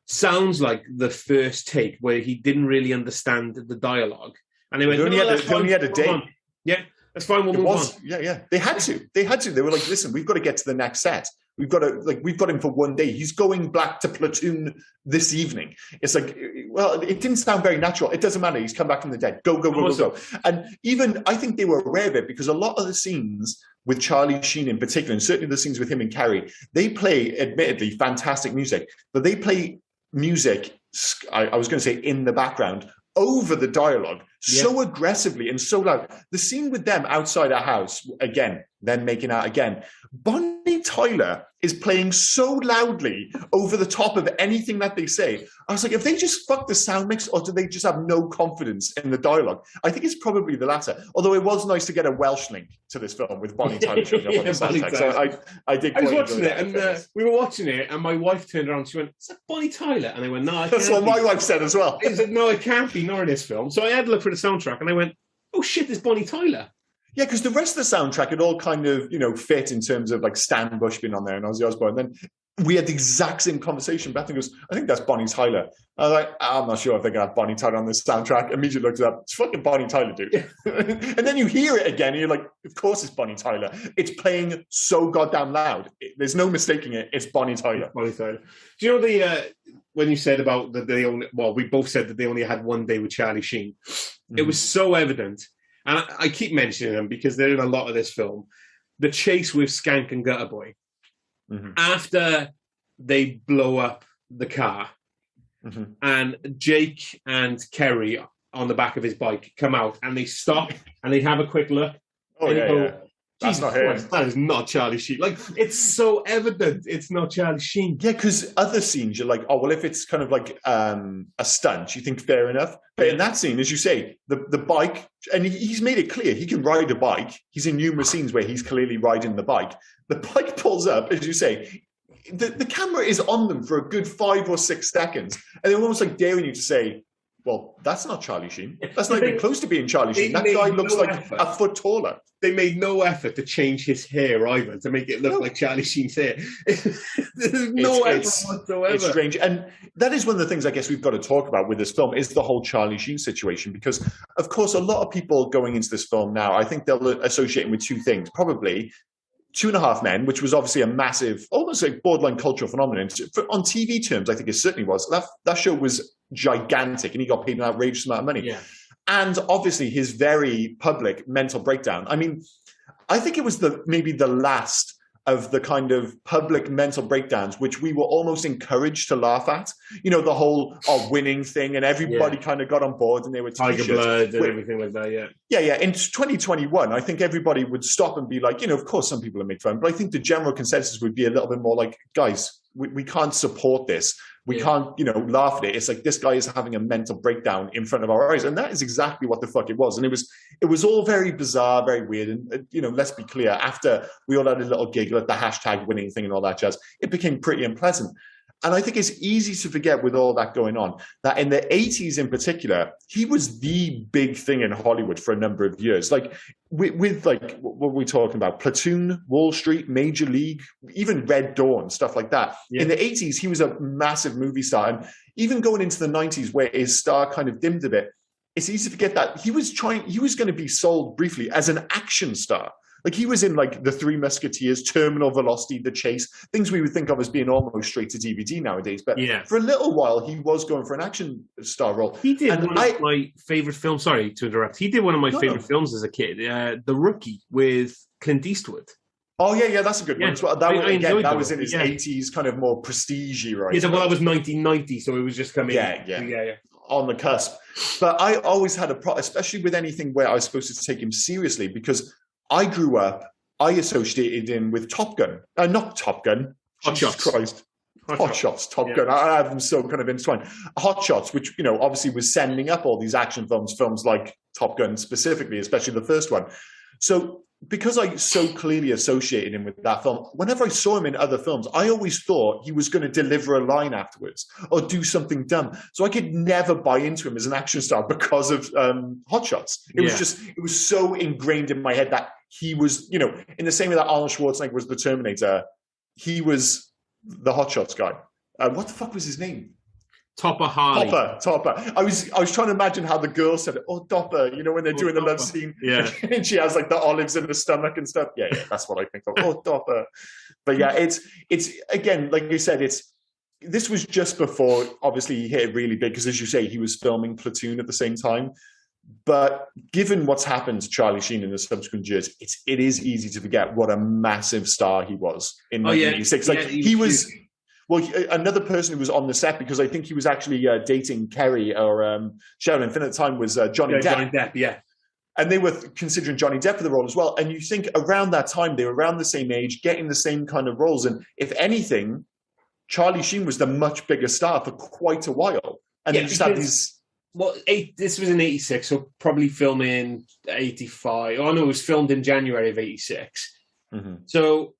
sounds like the first take where he didn't really understand the dialogue. And they went, they only had a day. Yeah, that's fine. We'll move on. Yeah. They had to. They were like, listen, we've got to get to the next set. We've got him for one day. He's going back to platoon this evening. It's like, well, it didn't sound very natural. It doesn't matter. He's come back from the dead. Go. And even, I think they were aware of it because a lot of the scenes with Charlie Sheen in particular, and certainly the scenes with him and Carrie, they play, admittedly, fantastic music, but they play music, I was going to say in the background, over the dialogue, so aggressively and so loud. The scene with them outside our house, again, then making out again, Bonnie Tyler is playing so loudly over the top of anything that they say. I was like, if they just fuck the sound mix, or do they just have no confidence in the dialogue? I think it's probably the latter. Although it was nice to get a Welsh link to this film with Bonnie Tyler showing up on the soundtrack. So I did. I was watching it, and we were watching it, and my wife turned around. She went, "Is that Bonnie Tyler?" And I went, "No, that's what my wife said as well." I said, "No, it can't be. Nor in this film." So I had to look for the soundtrack, and I went, "Oh shit, there's Bonnie Tyler." Yeah, because the rest of the soundtrack, it all kind of, fit in terms of like Stan Bush being on there and Ozzy Osbourne. And then we had the exact same conversation. Bethany goes, I think that's Bonnie Tyler. I was like, I'm not sure if they're going to have Bonnie Tyler on this soundtrack. Immediately looked it up. It's fucking Bonnie Tyler, dude. And then you hear it again and you're like, of course it's Bonnie Tyler. It's playing so goddamn loud. There's no mistaking it. It's Bonnie Tyler. Bonnie Tyler. Do you know when you said about that we both said that they only had one day with Charlie Sheen. Mm-hmm. It was so evident. And I keep mentioning them because they're in a lot of this film. The chase with Skank and Gutter Boy. Mm-hmm. After they blow up the car, mm-hmm. and Jake and Kerry on the back of his bike come out and they stop and they have a quick look. Oh, and yeah. That's not him. That is not Charlie Sheen. Like, it's so evident it's not Charlie Sheen. Yeah, because other scenes, you're like, oh, well, if it's kind of like a stunt, you think fair enough. But in that scene, as you say, the bike, and he's made it clear, he can ride a bike. He's in numerous scenes where he's clearly riding the bike. The bike pulls up, as you say, the camera is on them for a good 5 or 6 seconds. And they're almost like daring you to say, well, that's not Charlie Sheen. That's not even close to being Charlie Sheen. That guy looks like a foot taller. They made no effort to change his hair either to make it look like Charlie Sheen's hair. There's no effort whatsoever. It's strange. And that is one of the things I guess we've got to talk about with this film is the whole Charlie Sheen situation. Because, of course, a lot of people going into this film now, I think they'll associate him with 2 things. Probably 2.5 Men, which was obviously a massive, almost like borderline cultural phenomenon. On TV terms, I think it certainly was. That show was gigantic and he got paid an outrageous amount of money. Yeah. And obviously his very public mental breakdown. I mean, I think it was maybe the last of the kind of public mental breakdowns, which we were almost encouraged to laugh at. The whole winning thing, and everybody kind of got on board and they were Tiger Blood and everything like that, yeah. Yeah. In 2021, I think everybody would stop and be like, of course some people are making fun, but I think the general consensus would be a little bit more like, guys, we can't support this. We can't, laugh at it. It's like this guy is having a mental breakdown in front of our eyes. And that is exactly what the fuck it was. And it was all very bizarre, very weird. And, let's be clear, after we all had a little giggle at the hashtag winning thing and all that jazz, it became pretty unpleasant. And I think it's easy to forget with all that going on, that in the 80s in particular, he was the big thing in Hollywood for a number of years. Like with like, what were we talking about? Platoon, Wall Street, Major League, even Red Dawn, stuff like that. Yeah. In the 80s, he was a massive movie star. And even going into the 90s where his star kind of dimmed a bit, it's easy to forget that he was going to be sold briefly as an action star. Like he was in like The Three Musketeers, Terminal Velocity, The Chase, things we would think of as being almost straight to DVD nowadays. But for a little while, he was going for an action star role. He did one of my favorite films. Sorry to interrupt. He did one of my favorite films as a kid, The Rookie with Clint Eastwood. Oh yeah, that's a good one as well. That was in his 80s, kind of more prestige-y, right? Yeah, well, that was 1990, so it was just coming. Yeah. On the cusp. But I always had a problem, especially with anything where I was supposed to take him seriously, because I grew up, I associated him with Top Gun. Not Top Gun. Hot Shots. Christ. Hot Shots, Top Gun. I have them so kind of intertwined. Hot Shots, which, obviously was sending up all these action films like Top Gun specifically, especially the first one. So because I so clearly associated him with that film, whenever I saw him in other films, I always thought he was going to deliver a line afterwards or do something dumb. So I could never buy into him as an action star because of Hot Shots. It was so ingrained in my head that he was, in the same way that Arnold Schwarzenegger was the Terminator, he was the Hot Shots guy. What the fuck was his name? Topper Harley. Topper. I was trying to imagine how the girl said it. Oh, Dopper, when they're doing the love scene. Yeah. And she has like the olives in her stomach and stuff. Yeah, that's what I think of. Oh, Dopper. But yeah, it's again, like you said, this was just before, obviously, he hit it really big because, as you say, he was filming Platoon at the same time. But given what's happened to Charlie Sheen in the subsequent years, it is easy to forget what a massive star he was in 1986. Yeah, he was... Well, another person who was on the set, because I think he was actually dating Kerry or Sherilyn Finn at the time, was Johnny Depp. Johnny Depp, yeah. And they were considering Johnny Depp for the role as well. And you think around that time, they were around the same age, getting the same kind of roles. And if anything, Charlie Sheen was the much bigger star for quite a while. And then just had these... Well, this was in 86, so probably filming 85. Oh, no, it was filmed in January of 86. Mm-hmm. So...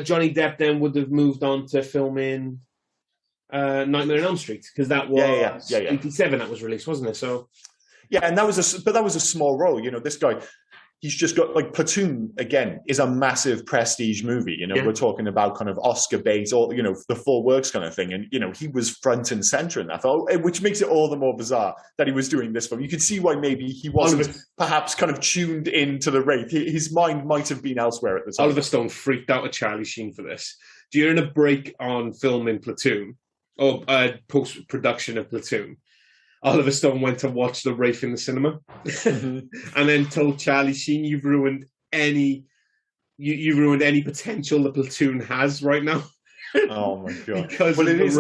Johnny Depp then would have moved on to filming Nightmare on Elm Street, because that was 87 that was released, wasn't it? So Yeah, and that was a small role. This guy, he's just got like Platoon again is a massive prestige movie. We're talking about kind of Oscar bait or the full works kind of thing, and he was front and center in that film, which makes it all the more bizarre that he was doing this film. You could see why maybe he wasn't perhaps kind of tuned into the Wraith. His mind might have been elsewhere at the time. Oliver Stone freaked out at Charlie Sheen for this. During a break on filming Platoon, or post-production of Platoon, Oliver Stone went to watch the Wraith in the cinema, and then told Charlie Sheen, "You've ruined any potential the Platoon has right now." Oh my god! Because it is.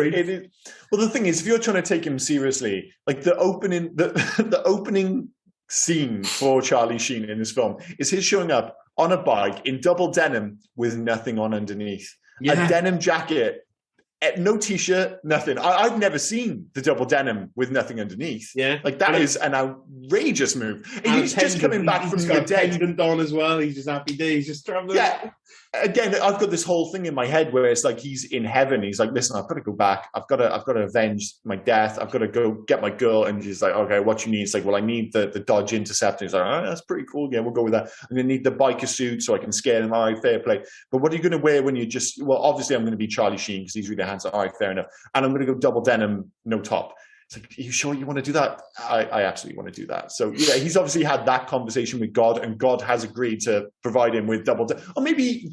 Well, the thing is, if you're trying to take him seriously, like the opening scene for Charlie Sheen in this film is his showing up on a bike in double denim with nothing on underneath, a denim jacket. No t-shirt, nothing. I've never seen the double denim with nothing underneath. Yeah, like that is an outrageous move. He's just coming back from the dead. Pendant on as well. He's just happy days. He's just traveling. Yeah. Again, I've got this whole thing in my head where it's like he's in heaven. He's like, listen, I've got to go back. I've got to avenge my death. I've got to go get my girl. And he's like, okay, what you need? It's like, well, I need the Dodge Interceptor. He's like, all right, that's pretty cool. Yeah, we'll go with that. I'm going to need the biker suit so I can scare them. All right, fair play. But what are you going to wear when you just? Well, obviously, I'm going to be Charlie Sheen because he's really handsome. All right, fair enough. And I'm going to go double denim, no top. It's like, are you sure you want to do that? I absolutely want to do that. So yeah, he's obviously had that conversation with God, and God has agreed to provide him with double. Or maybe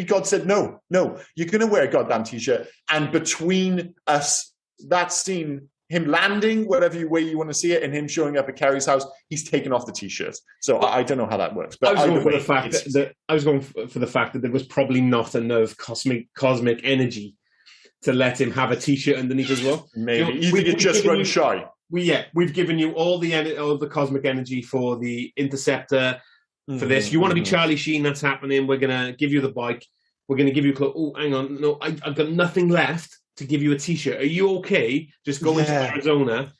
God said, no, you're going to wear a goddamn t-shirt. And between us, that scene, him landing, whatever way you want to see it, and him showing up at Carrie's house, he's taken off the t-shirt. So I don't know how that works. But I was going for the fact that there was probably not enough cosmic energy to let him have a t-shirt underneath as well. Maybe. You think it just runs shy? We've given you all the cosmic energy for the Interceptor for this. You want to be Charlie Sheen, that's happening. We're going to give you the bike. We're going to give you clothes. Oh, hang on. No, I've got nothing left to give you a t-shirt. Are you okay just going to Arizona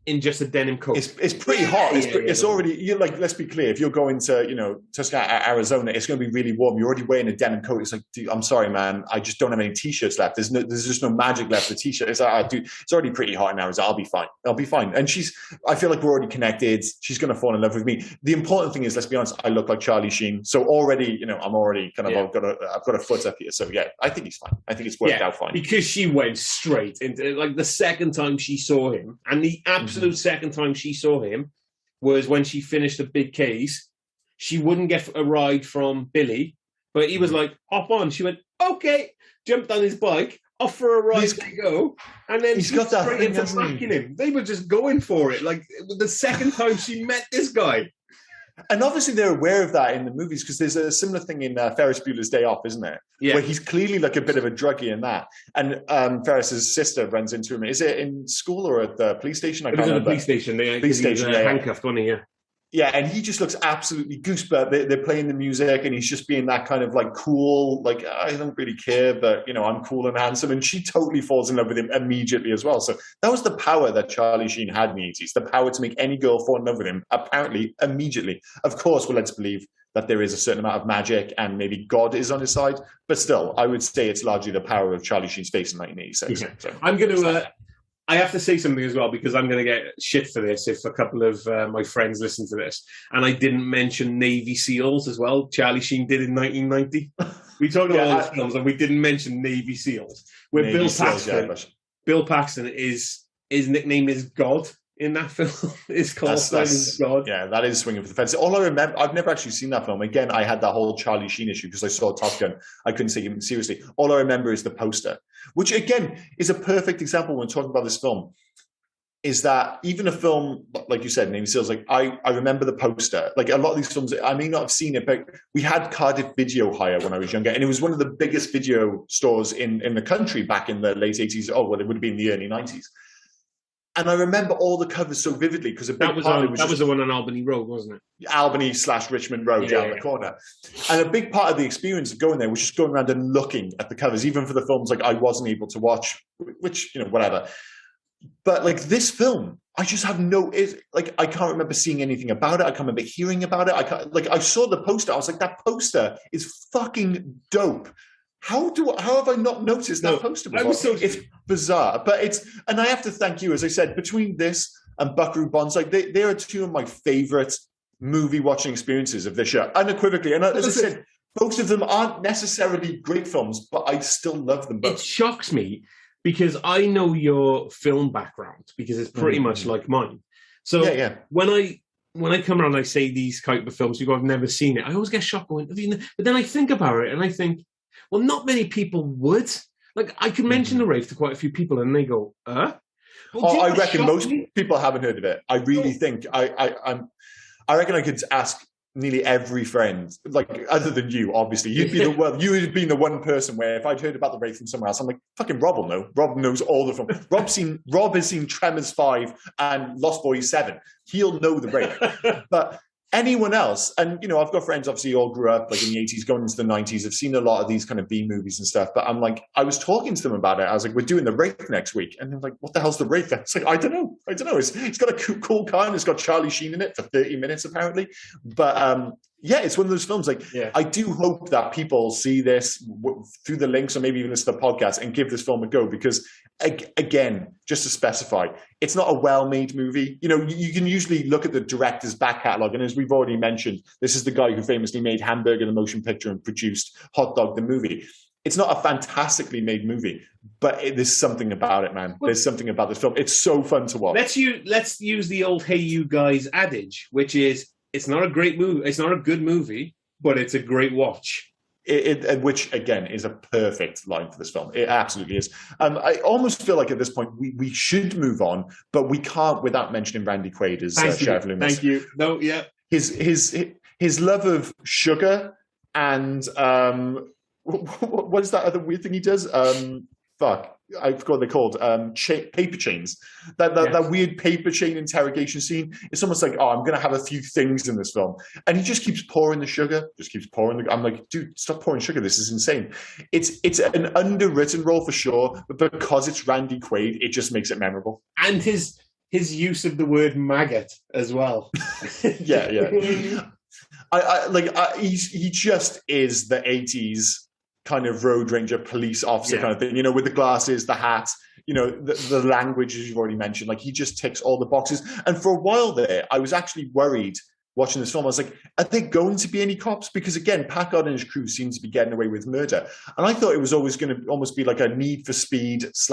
in just a denim coat? It's pretty hot. It's already, you're like, let's be clear, if you're going to, Tuscaloosa, Arizona, it's going to be really warm. You're already wearing a denim coat. It's like, dude, I'm sorry, man. I just don't have any t-shirts left. There's just no magic left for t-shirt. It's like, dude, it's already pretty hot in Arizona. I'll be fine. And I feel like we're already connected. She's going to fall in love with me. The important thing is, let's be honest, I look like Charlie Sheen. So already, I'm already kind of, I've got a foot up here. So yeah, I think he's fine. I think it's worked out fine. Because she went straight into, like, the second time she saw him, and the absolute second time she saw him was when she finished the big case. She wouldn't get a ride from Billy, but he was like, hop on. She went, okay, jumped on his bike, off for a ride to go, and then he's got that straight thing, into backing him. They were just going for it. Like, the second time she met this guy. And obviously they're aware of that in the movies, because there's a similar thing in Ferris Bueller's Day Off, isn't there? Yeah. Where he's clearly like a bit of a druggie in that. And Ferris's sister runs into him. Is it in school or at the police station? It was at the police station. Police station, handcuffed, wasn't he? Yeah. Yeah, and he just looks absolutely goose. But they're playing the music, and he's just being that kind of like cool, like, I don't really care, but I'm cool and handsome. And she totally falls in love with him immediately as well. So that was the power that Charlie Sheen had in the 80s, the power to make any girl fall in love with him, apparently immediately. Of course, we're led to believe that there is a certain amount of magic and maybe God is on his side. But still, I would say it's largely the power of Charlie Sheen's face in 1986. Yeah. So, I'm going to... I have to say something as well, because I'm going to get shit for this if a couple of my friends listen to this. And I didn't mention Navy SEALs as well. Charlie Sheen did in 1990. We talked about all the films, and we didn't mention Navy SEALs. Where Bill Paxton, his nickname is God in that film. It's called God. Yeah, that is swinging for the fence. All I remember, I've never actually seen that film. Again, I had that whole Charlie Sheen issue because I saw Top Gun. I couldn't take him seriously. All I remember is the poster, which again is a perfect example when talking about this film. Is that even a film, like you said, Navy SEALs, like I remember the poster. Like a lot of these films, I may not have seen it, but we had Cardiff Video Hire when I was younger, and it was one of the biggest video stores in the country back in the late 80s. Oh, well, it would have been the early 90s. And I remember all the covers so vividly because that was the one on Albany Road, wasn't it? Albany/Richmond Road down the corner. And a big part of the experience of going there was just going around and looking at the covers, even for the films like I wasn't able to watch, which, whatever. But like this film, I just have I can't remember seeing anything about it. I can't remember hearing about it. I saw the poster. I was like, that poster is fucking dope. How have I not noticed that poster before? It's bizarre, but and I have to thank you, as I said, between this and Buckaroo Banzai, they are two of my favorite movie watching experiences of this year, unequivocally. And as I said, both of them aren't necessarily great films, but I still love them both. It shocks me because I know your film background because it's pretty much like mine. So when I come around and I say these type of films, you go, I've never seen it, I always get shocked going, but then I think about it and I think, well, not many people would. Like, I could mention The Wraith to quite a few people and they go, Well, I reckon most people haven't heard of it. I really think I reckon I could ask nearly every friend, like other than you, obviously. You would have been the one person where if I'd heard about The Wraith from somewhere else, I'm like, fucking Rob will know. Rob knows all the films. Rob has seen Tremors 5 and Lost Boys 7. He'll know The Wraith. But anyone else, and I've got friends obviously who all grew up like in the 80s, going into the 90s, have seen a lot of these kind of B movies and stuff. But I'm like, I was talking to them about it. I was like, we're doing The Wraith next week. And they're like, what the hell's The Wraith? It's like, I don't know. It's got a cool car and it's got Charlie Sheen in it for 30 minutes apparently. But it's one of those films. I do hope that people see this through the links or maybe even listen to the podcast and give this film a go because, again, just to specify, it's not a well-made movie. You can usually look at the director's back catalogue, and as we've already mentioned, this is the guy who famously made Hamburger the motion picture and produced Hot Dog the movie. It's not a fantastically made movie, but there's something about it, man. There's something about this film. It's so fun to watch. Let's use the old "Hey You Guys" adage, which is, it's not a great movie. It's not a good movie, but it's a great watch. Which, again, is a perfect line for this film. It absolutely is. I almost feel like at this point we should move on, but we can't without mentioning Randy Quaid as Sheriff Loomis. Thank you. No, yeah. His love of sugar and what is that other weird thing he does? I forgot what they're called. Paper chains. That weird paper chain interrogation scene. It's almost like, I'm going to have a few things in this film. And he just keeps pouring the sugar. I'm like, dude, stop pouring sugar. This is insane. It's an underwritten role for sure, but because it's Randy Quaid, it just makes it memorable. And his use of the word maggot as well. Yeah. He just is the 80s kind of road ranger police officer kind of thing, with the glasses, the hat, the language, as you've already mentioned. Like, he just ticks all the boxes. And for a while there, I was actually worried watching this film. I was like, are there going to be any cops? Because again, Packard and his crew seem to be getting away with murder. And I thought it was always going to almost be like a Need for Speed /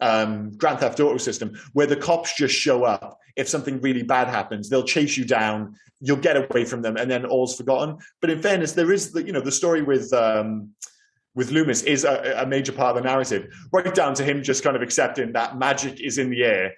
Grand Theft Auto system where the cops just show up. If something really bad happens, they'll chase you down, you'll get away from them, and then all's forgotten. But in fairness, there is the story with Loomis is a major part of the narrative, right down to him just kind of accepting that magic is in the air.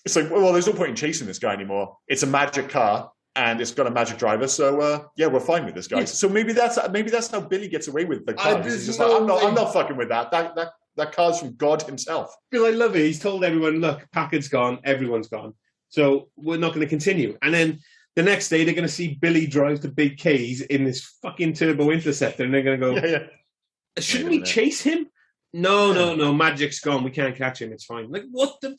It's like, well, there's no point in chasing this guy anymore. It's a magic car and it's got a magic driver, so we're fine with this guy. So maybe that's how Billy gets away with the car. He's just like, I'm not fucking with that. That car's from God himself. Because I love it. He's told everyone, look, Packard's gone, everyone's gone. So we're not going to continue. And then the next day, they're going to see Billy drive the big K's in this fucking turbo interceptor, and they're going to go, shouldn't we chase him? No, magic's gone. We can't catch him. It's fine. Like, what the...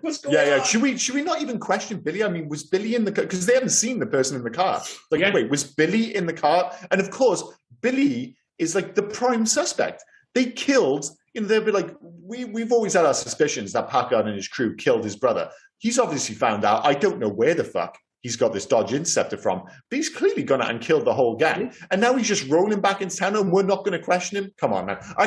What's going on? Should we not even question Billy? I mean, was Billy in the car? Because they haven't seen the person in the car. Like, wait, was Billy in the car? And of course, Billy is like the prime suspect. They killed... they'll be like, we've always had our suspicions that Packard and his crew killed his brother. He's obviously found out. I don't know where the fuck he's got this Dodge Interceptor from, but he's clearly gone out and killed the whole gang. And now he's just rolling back into town and we're not going to question him? Come on, man. I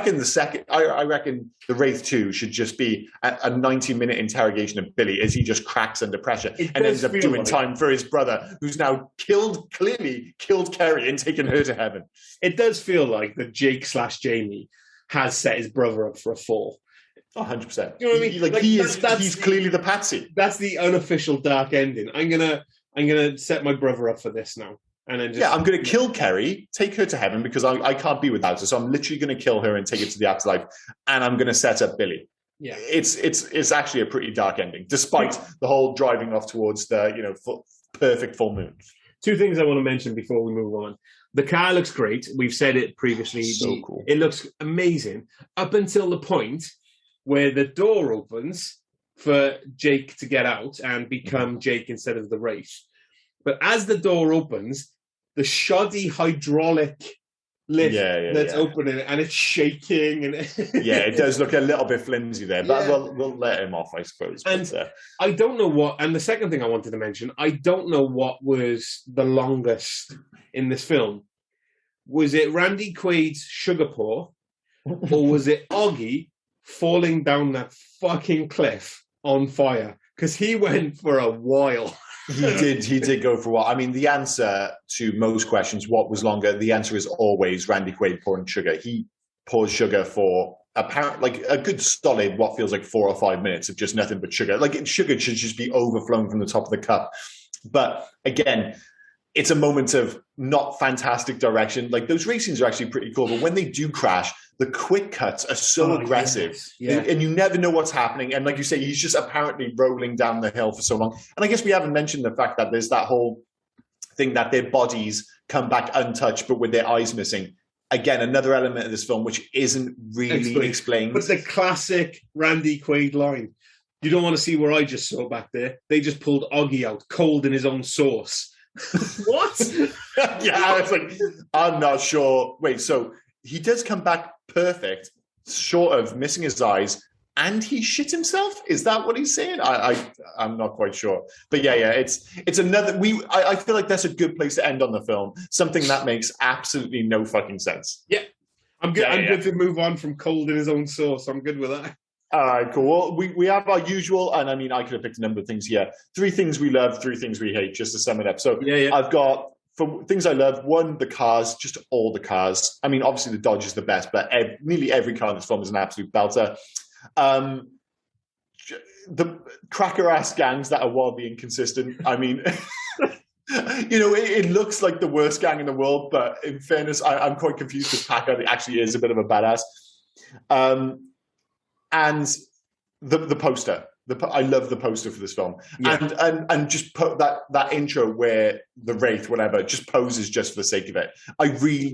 reckon The Wraith 2 should just be a 90-minute interrogation of Billy as he just cracks under pressure and ends up doing time for his brother, who's now clearly killed Kerry and taken her to heaven. It does feel like that Jake / Jamie has set his brother up for a fall. 100%. You know what I mean? He's clearly the patsy. That's the unofficial dark ending. I'm gonna set my brother up for this now, and then I'm gonna kill Kerry, take her to heaven because I can't be without her. So I'm literally gonna kill her and take her to the afterlife, and I'm gonna set up Billy. Yeah, it's actually a pretty dark ending, despite the whole driving off towards the perfect full moon. Two things I want to mention before we move on. The car looks great. We've said it previously. So cool. It looks amazing up until the point where the door opens for Jake to get out and become Jake instead of the Wraith. But as the door opens, the shoddy hydraulic lift that's opening and it's shaking and yeah, it does look a little bit flimsy there, but we'll let him off, I suppose. And I don't know what. And the second thing I wanted to mention, I don't know what was the longest in this film. Was it Randy Quaid's sugar pour, or was it Oggy falling down that fucking cliff on fire? Because he went for a while. He did go for a while. I mean, the answer to most questions, what was longer? The answer is always Randy Quaid pouring sugar. He pours sugar for apparently like a good solid, what feels like 4 or 5 minutes of just nothing but sugar. Like sugar should just be overflowing from the top of the cup. But again, it's a moment of not fantastic direction. Like those race scenes are actually pretty cool, but when they do crash, the quick cuts are so aggressive, and you never know what's happening. And like you say, he's just apparently rolling down the hill for so long. And I guess we haven't mentioned the fact that there's that whole thing that their bodies come back untouched, but with their eyes missing. Again, another element of this film which isn't really explained. But the classic Randy Quaid line. You don't want to see where I just saw back there. They just pulled Oggy out cold in his own sauce. What? Yeah, I was like, I'm not sure. Wait, so he does come back perfect, short of missing his eyes, and he shit himself? Is that what he's saying? I'm not quite sure. But yeah, it's another. I feel like that's a good place to end on the film. Something that makes absolutely no fucking sense. Yeah, I'm good. I'm good to move on from cold in his own sauce. I'm good with that. All right, cool. Well, we have our usual, and I mean, I could have picked a number of things here. 3 things we love, 3 things we hate, just to sum it up. So I've got, for things I love, 1, the cars, just all the cars. I mean, obviously the Dodge is the best, but nearly every car in this film is an absolute belter. The cracker-ass gangs that are wildly inconsistent. I mean, it looks like the worst gang in the world, but in fairness, I'm quite confused because Packard actually is a bit of a badass. And the poster. I love the poster for this film. Yeah. And just put that intro where the Wraith, whatever, just poses just for the sake of it.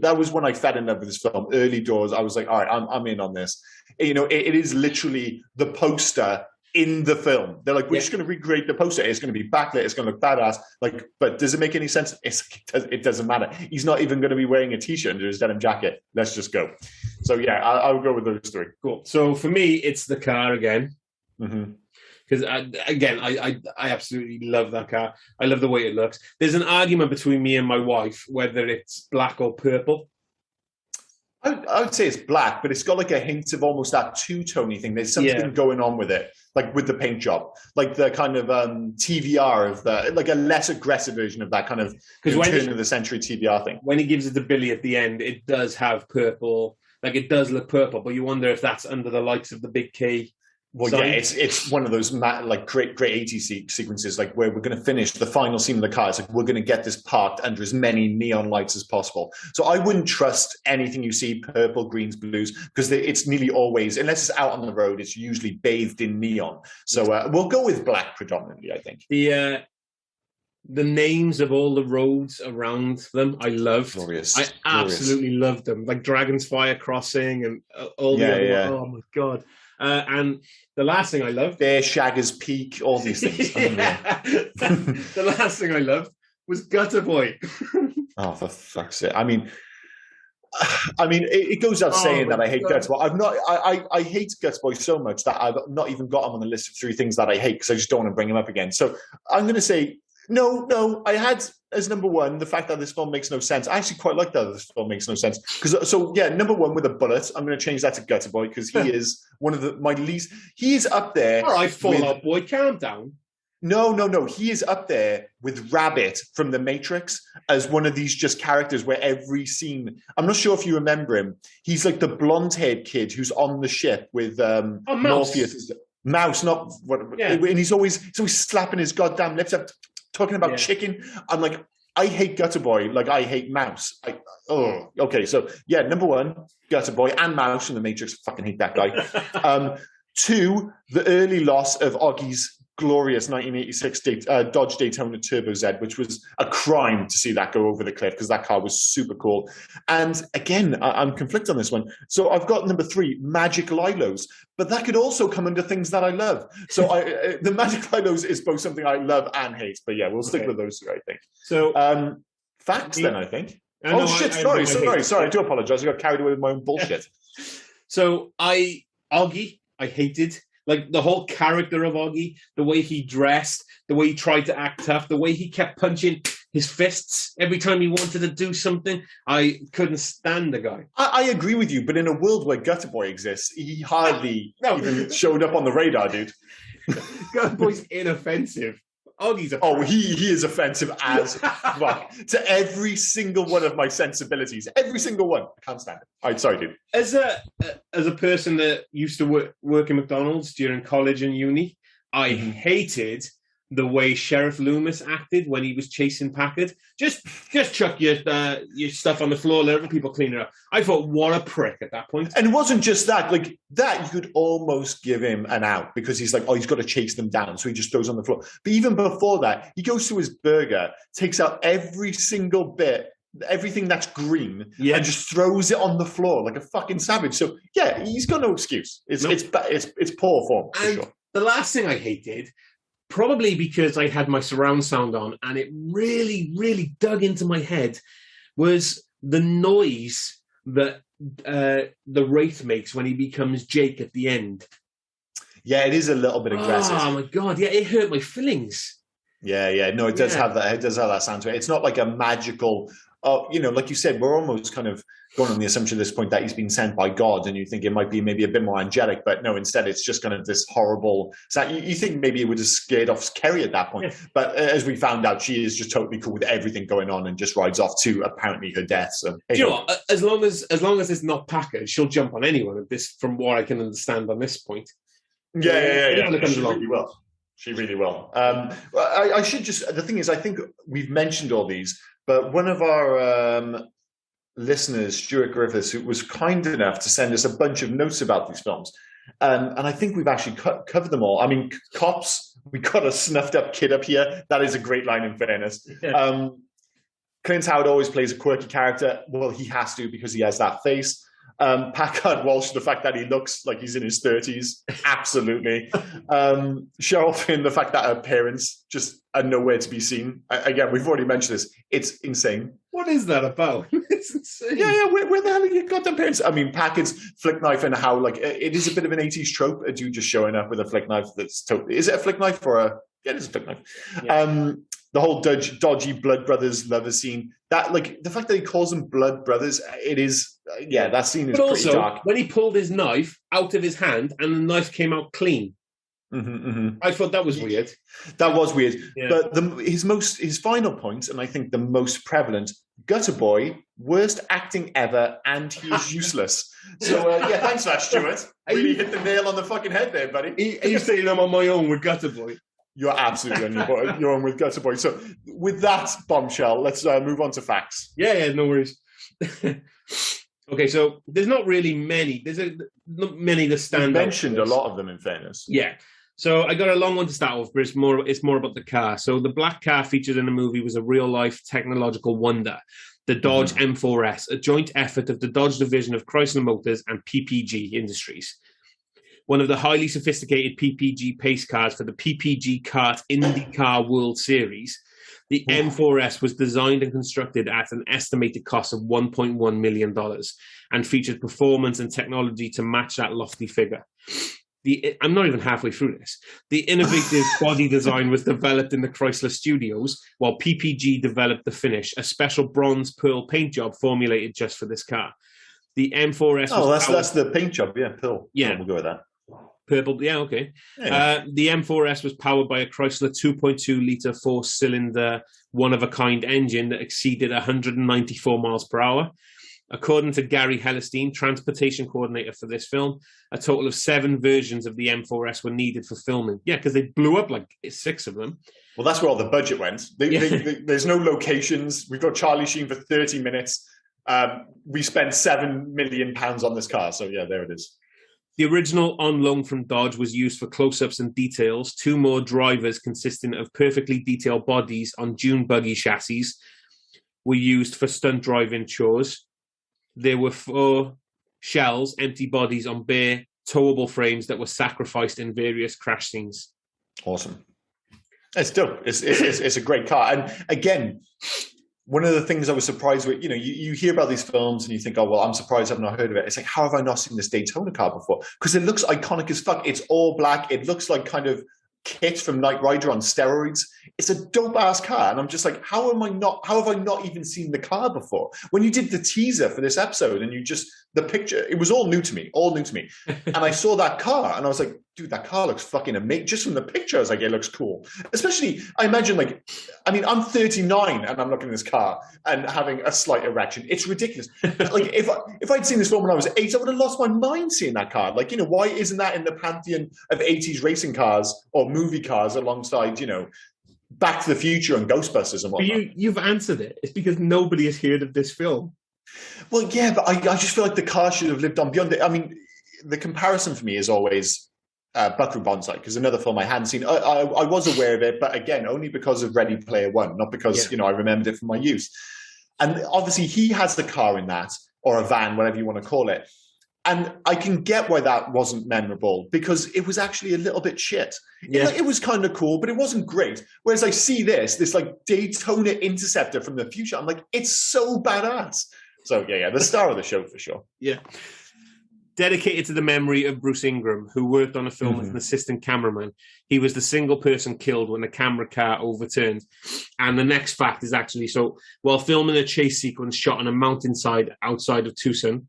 That was when I fell in love with this film. Early doors, I was like, all right, I'm in on this. It is literally the poster in the film. They're like, we're just going to recreate the poster. It's going to be backlit. It's going to look badass. Like, but does it make any sense? It doesn't matter. He's not even going to be wearing a t-shirt under his denim jacket. Let's just go. So yeah, I'll go with those 3. Cool. So for me, it's the car again. Because I absolutely love that car. I love the way it looks. There's an argument between me and my wife whether it's black or purple. I would say it's black, but it's got like a hint of almost that two-tony thing. There's something going on with it, like with the paint job, like the kind of TVR of like a less aggressive version of that kind of turn of the century TVR thing. When he gives it the billy at the end, it does have purple, like it does look purple, but you wonder if that's under the likes of the big K. Well, yeah, it's one of those like great 80s sequences, like where we're going to finish the final scene of the car. It's like we're going to get this parked under as many neon lights as possible. So I wouldn't trust anything you see purple, greens, blues, because it's nearly always, unless it's out on the road, it's usually bathed in neon. So we'll go with black predominantly, I think. The names of all the roads around them, I loved. Glorious. I absolutely loved them, like Dragon's Fire Crossing and all the other. Oh my god. And the last thing I loved... Bear Shagger's Peak, all these things. The last thing I loved was Gutter Boy. Oh, for fuck's sake. I mean, it goes out saying that I hate Gutter Boy. I hate Gutter Boy so much that I've not even got him on the list of 3 things that I hate because I just don't want to bring him up again. So I'm going to say, no, I had as number 1 the fact that this film makes no sense. I actually quite like that this film makes no sense. Number 1 with a bullet. I'm going to change that to Gutter Boy because he is one of my least. He is up there. All right, Fallout Boy, calm down. No. He is up there with Rabbit from The Matrix as one of these just characters where every scene. I'm not sure if you remember him. He's like the blonde-haired kid who's on the ship with Morpheus. Mouse, not what? Yeah. And he's always slapping his goddamn lips up. Talking about chicken, I'm like, I hate Gutter Boy, like I hate Mouse. Okay, so yeah, number 1, Gutter Boy and Mouse from The Matrix. I fucking hate that guy. 2, the early loss of Oggy's glorious 1986 Dodge Daytona Turbo Z, which was a crime to see that go over the cliff because that car was super cool. And again, I'm conflicted on this one. So I've got number 3, Magic Lilos, but that could also come under things that I love. So the Magic Lilos is both something I love and hate. But yeah, we'll stick with those 2, I think. So facts then, I think. Oh shit! Sorry. I do apologize. I got carried away with my own bullshit. So Augie, I hated. Like the whole character of Augie, the way he dressed, the way he tried to act tough, the way he kept punching his fists every time he wanted to do something. I couldn't stand the guy. I agree with you, but in a world where Gutter Boy exists, he hardly even showed up on the radar, dude. Gutter Boy's inoffensive. Augie's a he is offensive as fuck to every single one of my sensibilities. Every single one. I can't stand it. All right, sorry, dude. As a person that used to work in McDonald's during college and uni, I hated the way Sheriff Loomis acted when he was chasing Packard. Just chuck your stuff on the floor, let other people clean it up. I thought, what a prick at that point. And it wasn't just that. Like that, you could almost give him an out because he's like, oh, he's got to chase them down, so he just throws on the floor. But even before that, he goes to his burger, takes out every single bit, everything that's green, and just throws it on the floor like a fucking savage. So yeah, he's got no excuse. It's poor form for sure. The last thing I hated, probably because I had my surround sound on and it really, really dug into my head, was the noise that the Wraith makes when he becomes Jake at the end. Yeah, it is a little bit aggressive. Oh my god, yeah, it hurt my feelings. Yeah. No, it does have that. It does have that sound to it. It's not like a magical. Like you said, we're almost kind of going on the assumption at this point that he's been sent by God, and you think it might be maybe a bit more angelic, but no, instead it's just kind of this horrible. So you think maybe it would have scared off Kerry at that point, but as we found out, she is just totally cool with everything going on and just rides off to apparently her death. So do you know what? As long as it's not Packard, she'll jump on anyone at this, from what I can understand on this point. Yeah. She really will. She really will. I should just. The thing is, I think we've mentioned all these. But one of our listeners, Stuart Griffiths, who was kind enough to send us a bunch of notes about these films, and I think we've actually covered them all. I mean, Cops, we got a snuffed up kid up here. That is a great line, in fairness. Yeah. Clint Howard always plays a quirky character. Well, he has to because he has that face. Packard Walsh, the fact that he looks like he's in his 30s, absolutely. Cheryl Finn, the fact that her parents just are nowhere to be seen. Again, we've already mentioned this. It's insane. What is that about? It's insane. Yeah. Where the hell are your goddamn parents? I mean, Packard's flick knife and how like it is a bit of an 80s trope. A dude just showing up with a flick knife. That's totally. Is it a flick knife or a? Yeah, it is a flick knife. Yeah. The whole dodgy Blood Brothers lover scene. That like the fact that he calls them Blood Brothers. It is. That scene is pretty dark. When he pulled his knife out of his hand and the knife came out clean. I thought that was weird. That was weird. Yeah. But his final point, and I think the most prevalent, Gutter Boy, worst acting ever, and he is useless. So thanks for that, Stuart. Really hit the nail on the fucking head there, buddy. Are you saying I'm on my own with Gutter Boy? You're absolutely on your own with Gutter Boy. So with that bombshell, let's move on to facts. Yeah, no worries. Okay, so there's not really many. Not many that stand out. You mentioned a lot of them, in fairness. Yeah. So I got a long one to start with, but it's more about the car. So the black car featured in the movie was a real-life technological wonder, the Dodge M4S, a joint effort of the Dodge division of Chrysler Motors and PPG Industries. One of the highly sophisticated PPG pace cars for the PPG Kart IndyCar World Series. The M4S was designed and constructed at an estimated cost of $1.1 million and featured performance and technology to match that lofty figure. I'm not even halfway through this. The innovative body design was developed in the Chrysler studios, while PPG developed the finish, a special bronze pearl paint job formulated just for this car. The M4S that's the paint job, pearl. Yeah. We'll go with that. Purple, yeah, okay. Yeah. The M4S was powered by a Chrysler 2.2-litre four-cylinder, one-of-a-kind engine that exceeded 194 miles per hour. According to Gary Hellestein, transportation coordinator for this film, a total of 7 versions of the M4S were needed for filming. Yeah, because they blew up like 6 of them. Well, that's where all the budget went. There's no locations. We've got Charlie Sheen for 30 minutes. We spent £7 million on this car. So, yeah, there it is. The original on loan from Dodge was used for close-ups and details. 2 more drivers consisting of perfectly detailed bodies on dune buggy chassis were used for stunt driving chores. There were 4 shells, empty bodies on bare towable frames that were sacrificed in various crash scenes. Awesome. It's dope. It's a great car. And again, one of the things I was surprised with, you hear about these films and you think, oh, well, I'm surprised I've not heard of it. It's like, how have I not seen this Daytona car before? Because it looks iconic as fuck. It's all black. It looks like kind of Kit from Knight Rider on steroids. It's a dope ass car, and I'm just like, how have I not even seen the car before? When you did the teaser for this episode, and the picture, it was all new to me, and I saw that car, and I was like, dude, that car looks fucking amazing. Just from the picture, I was like, it looks cool. Especially, I imagine, I'm 39 and I'm looking at this car and having a slight erection. It's ridiculous. Like, if I'd seen this film when I was 8, I would have lost my mind seeing that car. Like, why isn't that in the pantheon of 80s racing cars or movie cars alongside, Back to the Future and Ghostbusters and whatnot? But you've answered it. It's because nobody has heard of this film. Well, yeah, but I just feel like the car should have lived on beyond it. I mean, the comparison for me is always Buckaroo Banzai, because another film I hadn't seen. I was aware of it, but again, only because of Ready Player One, not because, I remembered it from my youth. And obviously he has the car in that, or a van, whatever you want to call it. And I can get why that wasn't memorable, because it was actually a little bit shit. Yeah. It was kind of cool, but it wasn't great. Whereas I see this like Daytona Interceptor from the future, I'm like, it's so badass. So yeah, the star of the show for sure. Yeah. Dedicated to the memory of Bruce Ingram, who worked on a film as an assistant cameraman. He was the single person killed when the camera car overturned. And the next fact is actually, so while filming a chase sequence shot on a mountainside outside of Tucson,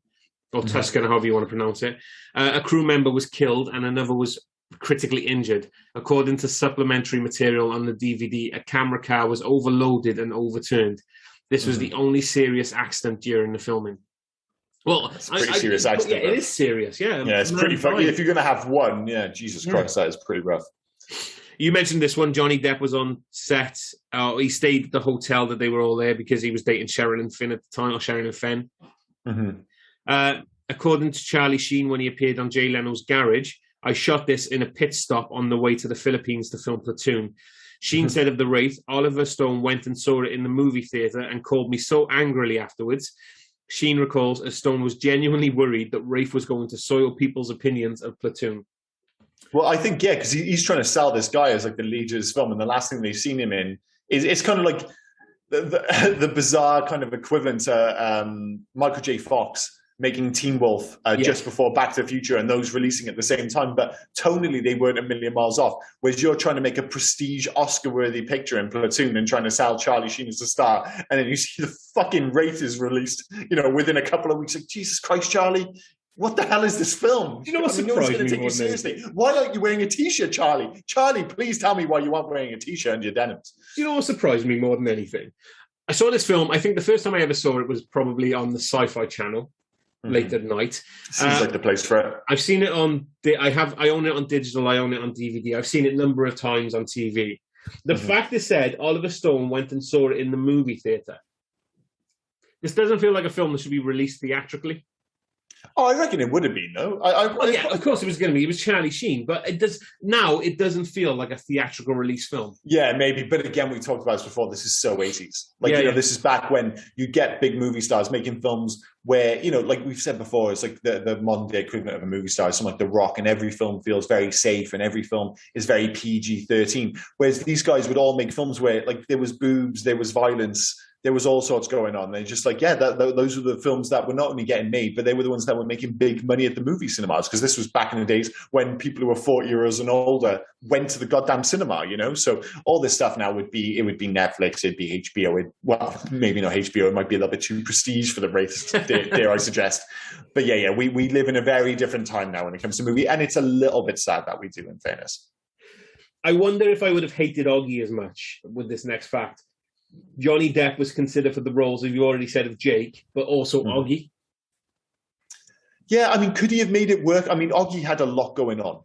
or Tuscan, however you want to pronounce it, a crew member was killed and another was critically injured. According to supplementary material on the DVD, a camera car was overloaded and overturned. This was the only serious accident during the filming. Well, it's a pretty serious accident. Yeah, it is serious. Yeah, it's pretty funny. If you're going to have one, Jesus Christ, that is pretty rough. You mentioned this one. Johnny Depp was on set. He stayed at the hotel that they were all there because he was dating Sherilyn Fenn at the time, or Sherilyn Fenn. According to Charlie Sheen, when he appeared on Jay Leno's Garage, I shot this in a pit stop on the way to the Philippines to film Platoon. Sheen said of the Wraith, Oliver Stone went and saw it in the movie theatre and called me so angrily afterwards. Sheen recalls as Stone was genuinely worried that Wraith was going to soil people's opinions of Platoon. Well, I think, because he's trying to sell this guy as like the lead of his film, and the last thing they've seen him in is it's kind of like the bizarre kind of equivalent to Michael J. Fox making Teen Wolf just before Back to the Future, and those releasing at the same time. But tonally, they weren't a million miles off. Whereas you're trying to make a prestige Oscar-worthy picture in Platoon and trying to sell Charlie Sheen as a star, and then you see the fucking Wraith is released, within a couple of weeks. Like, Jesus Christ, Charlie, what the hell is this film? Do you know what surprised me more than anything? Why aren't you wearing a T-shirt, Charlie? Charlie, please tell me why you aren't wearing a T-shirt and your denims. Do you know what surprised me more than anything? I saw this film. I think the first time I ever saw it was probably on the Sci-Fi Channel. Late at night. Seems like the place for it. I've seen it on. I own it on digital. I own it on DVD. I've seen it a number of times on TV. The fact is said, Oliver Stone went and saw it in the movie theatre. This doesn't feel like a film that should be released theatrically. Oh, I reckon it would have been, though. Yeah, of course it was going to be. It was Charlie Sheen, but it doesn't feel like a theatrical release film. Yeah, maybe. But again, we talked about this before. This is so 80s. This is back when you get big movie stars making films where, like we've said before, it's like the modern day equivalent of a movie star, something like The Rock, and every film feels very safe and every film is very PG-13. Whereas these guys would all make films where there was boobs, there was violence, there was all sorts going on. They're just like, those were the films that were not only getting made, but they were the ones that were making big money at the movie cinemas, because this was back in the days when people who were 40 years and older went to the goddamn cinema, So all this stuff now would be Netflix, it'd be HBO. Well, maybe not HBO. It might be a little bit too prestige for the Wraith, dare I suggest. But we live in a very different time now when it comes to movie, and it's a little bit sad that we do, in fairness. I wonder if I would have hated Oggy as much with this next fact. Johnny Depp was considered for the roles, as you already said, of Jake, but also Oggy. Yeah, I mean, could he have made it work? I mean, Oggy had a lot going on.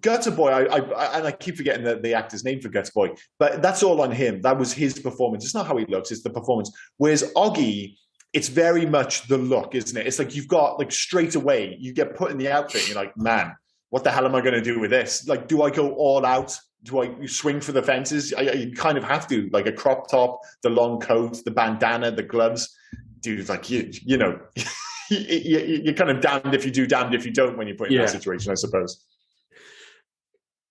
Gutter Boy, I keep forgetting the actor's name for Gutter Boy, but that's all on him. That was his performance. It's not how he looks, it's the performance. Whereas Oggy, it's very much the look, isn't it? It's like you've got, straight away, you get put in the outfit and you're like, man, what the hell am I going to do with this? Do I go all out? Do I swing for the fences? You kind of have to, a crop top, the long coat, the bandana, the gloves. Dude, you're kind of damned if you do, damned if you don't when you're put in that situation, I suppose.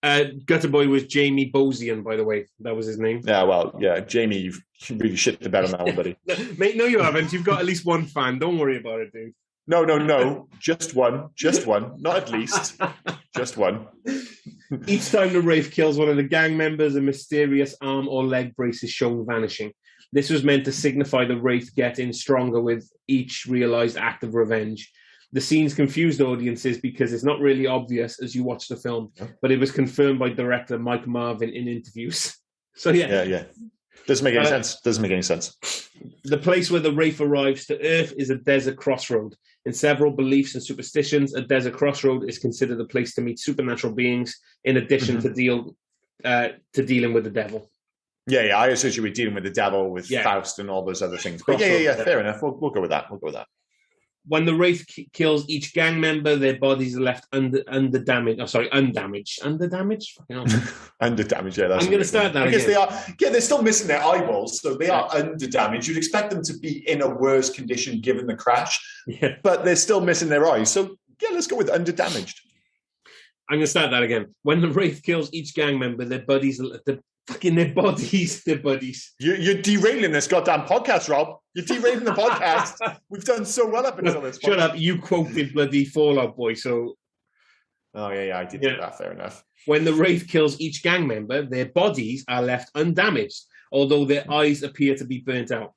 Gutter Boy was Jamie Bosian, by the way. That was his name. Yeah, well, yeah, Jamie, you've really shit the bed on that one, buddy. Mate, no, you haven't. You've got at least one fan. Don't worry about it, dude. No. Just one. Not at least. Just one. Each time the Wraith kills one of the gang members, a mysterious arm or leg brace is shown vanishing. This was meant to signify the Wraith getting stronger with each realized act of revenge. The scenes confused audiences because it's not really obvious as you watch the film, but it was confirmed by director Mike Marvin in interviews. So Yeah. Doesn't make any sense. The place where the Wraith arrives to Earth is a desert crossroad. In several beliefs and superstitions, a desert crossroad is considered a place to meet supernatural beings, in addition to dealing with the devil. Yeah, I associate with dealing with the devil, with Faust and all those other things. But yeah, fair enough. We'll go with that. When the Wraith kills each gang member, their bodies are left undamaged. Undamaged. Underdamaged? Fucking hell. Underdamaged, yeah. That's I'm going to start that again. Because they are, they're still missing their eyeballs, so they are underdamaged. You'd expect them to be in a worse condition given the crash, but they're still missing their eyes. So yeah, let's go with underdamaged. I'm going to start that again. When the Wraith kills each gang member, their bodies. You're derailing this goddamn podcast, Rob. You're derailing the podcast. We've done so well up until this point. Shut up. You quoted bloody Fallout Boy, so... Oh, yeah, I did do that. Fair enough. When the Wraith kills each gang member, their bodies are left undamaged, although their eyes appear to be burnt out.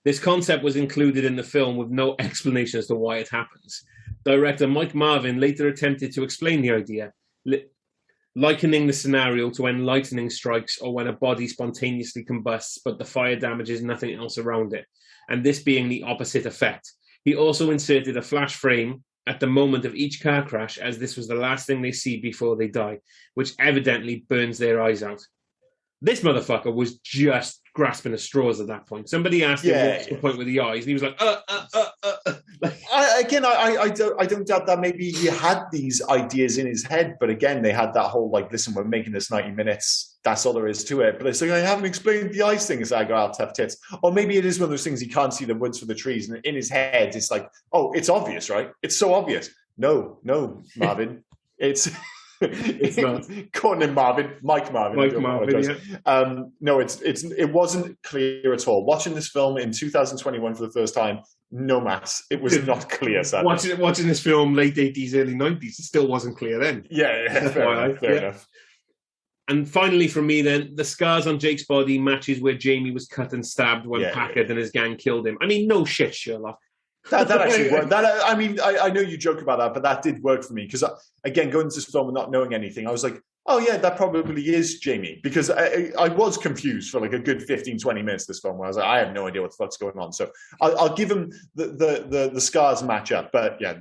This concept was included in the film with no explanation as to why it happens. Director Mike Marvin later attempted to explain the idea, likening the scenario to when lightning strikes or when a body spontaneously combusts, but the fire damages nothing else around it, and this being the opposite effect. He also inserted a flash frame at the moment of each car crash, as this was the last thing they see before they die, which evidently burns their eyes out. This motherfucker was just grasping at straws at that point. Somebody asked him what's the point with the eyes, and he was like, I don't doubt that maybe he had these ideas in his head, but again, they had that whole, like, listen, we're making this 90 minutes. That's all there is to it. But it's like, I haven't explained the eyes thing. So I go, I'll tough tits. Or maybe it is one of those things he can't see the woods for the trees. And in his head, it's like, oh, it's obvious, right? It's so obvious. No, Marvin. It's not. Calling him Marvin, Mike Marvin. No, it wasn't clear at all. Watching this film in 2021 for the first time, no maths. It was not clear. Sadly. Watching this film late 80s, early 90s, it still wasn't clear then. Yeah, fair enough. And finally, from me, then, the scars on Jake's body matches where Jamie was cut and stabbed when Packard and his gang killed him. I mean, no shit, Sherlock. That actually worked. I know you joke about that, but that did work for me because, again, going to this film and not knowing anything, I was like, oh yeah, that probably is Jamie, because I was confused for like a good 15, 20 minutes this film where I was like, I have no idea what the fuck's going on. So I'll give him the scars match up, but yeah,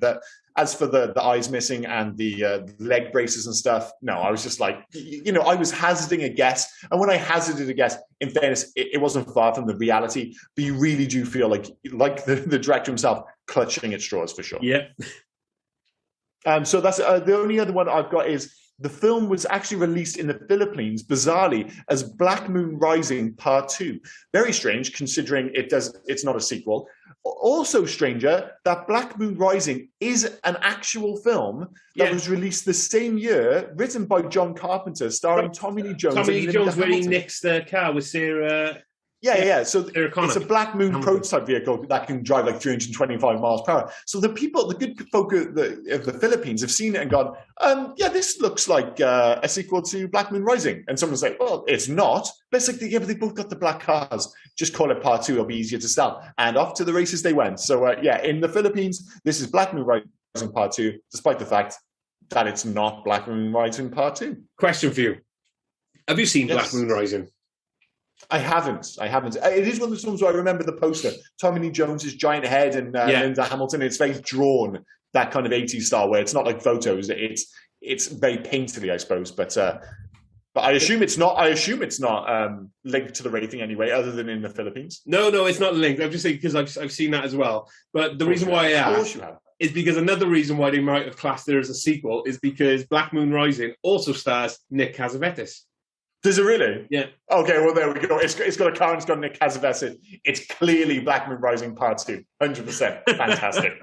as for the eyes missing and the leg braces and stuff, no, I was just like, I was hazarding a guess, and when I hazarded a guess, in fairness, it wasn't far from the reality, but you really do feel like the director himself clutching at straws for sure. Yeah. So that's the only other one I've got is the film was actually released in the Philippines, bizarrely, as Black Moon Rising Part 2. Very strange, considering it's not a sequel. Also stranger, that Black Moon Rising is an actual film that was released the same year, written by John Carpenter, starring Tommy Lee Jones. Tommy Lee Jones, where he nicks the car with Sarah... Yeah. So it's a Black Moon prototype vehicle that can drive like 325 miles per hour. So the good folk of the Philippines have seen it and gone, this looks like a sequel to Black Moon Rising. And someone's like, well, it's not. But it's like, but they both got the black cars. Just call it Part 2. It'll be easier to sell. And off to the races they went. So in the Philippines, this is Black Moon Rising Part 2, despite the fact that it's not Black Moon Rising Part 2. Question for you. Have you seen Black Moon Rising? I haven't. It is one of those films where I remember the poster. Tommy Lee Jones's giant head and Linda Hamilton. It's very drawn, that kind of 80s style where it's not like photos. It's very painterly, I suppose. But I assume it's not. Linked to the rating anyway, other than in the Philippines. No, it's not linked. I'm just saying because I've seen that as well. But the reason why I asked is because another reason why they might have classed it as a sequel is because Black Moon Rising also stars Nick Cassavetes. Does it really? Yeah. Okay, well, there we go. It's got a car and it's got Nick Cassavetes. It's clearly Black Moon Rising Part 2. 100%. Fantastic.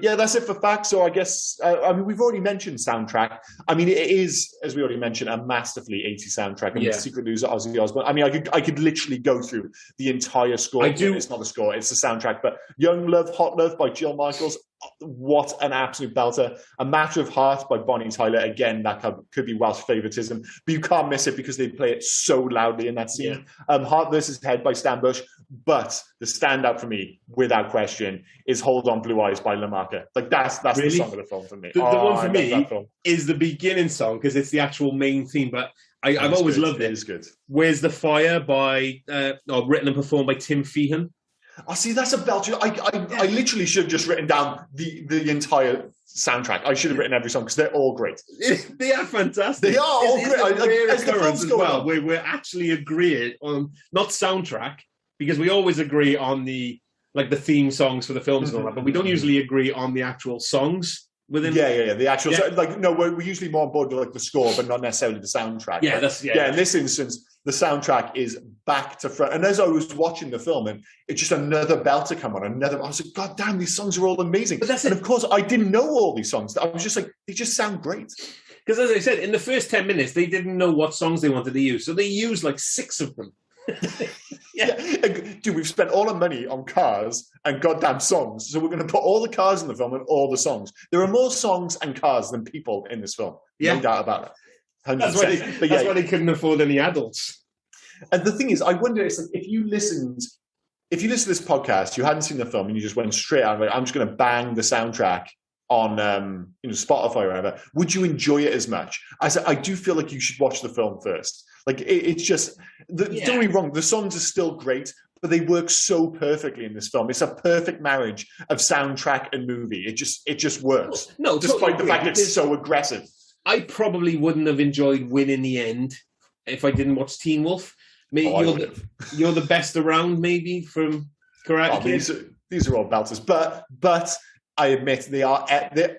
Yeah, that's it for facts. So I guess, we've already mentioned soundtrack. I mean, it is, as we already mentioned, a masterfully 80s soundtrack. I mean, Secret News of Ozzy Osbourne. I mean, I could literally go through the entire score. I do. It's not a score, it's a soundtrack. But Young Love, Hot Love by Jill Michaels. What an absolute belter. A Matter of Heart by Bonnie Tyler. Again, that could be Welsh favoritism, but you can't miss it because they play it so loudly in that scene. Heart versus Head by Stan Bush. But the standout for me, without question, is Hold On Blue Eyes by Lamarca. Like, that's really? The song of the film for me. The one for me is the beginning song, because it's the actual main theme, but I've always loved it. It is good. Where's the Fire by, written and performed by Tim Feehan. Oh, see, that's a belter. I literally should have just written down the entire soundtrack. I should have written every song because they're all great. They are fantastic. They are all great. It's a rare occurrence as well, where we're actually agreeing on, not soundtrack, because we always agree on the theme songs for the films and all that, but we don't usually agree on the actual songs within. Yeah. The actual, we're usually more on board with like the score, but not necessarily the soundtrack. Yeah, in this instance, the soundtrack is back to front. And as I was watching the film, and it's just another belter come on, I was like, God damn, these songs are all amazing. And of course, I didn't know all these songs. I was just like, they just sound great. Because as I said, in the first 10 minutes, they didn't know what songs they wanted to use. So they used like 6 of them. Yeah. Dude, we've spent all our money on cars and goddamn songs, so we're going to put all the cars in the film and all the songs. There are more songs and cars than people in this film. No doubt about it. 100%. That's why they couldn't afford any adults. And the thing is, I wonder, it's like, if you listen to this podcast, you hadn't seen the film and you just went straight out, like, I'm just going to bang the soundtrack on Spotify or whatever, would you enjoy it as much? I do feel like you should watch the film first. Like, it's just, don't get me wrong, the songs are still great, but they work so perfectly in this film. It's a perfect marriage of soundtrack and movie. It just works. No, despite the fact it's so aggressive. I probably wouldn't have enjoyed Win in the end if I didn't watch Teen Wolf. Maybe you're the best around, maybe, from Karate Kid. These are all belters, but I admit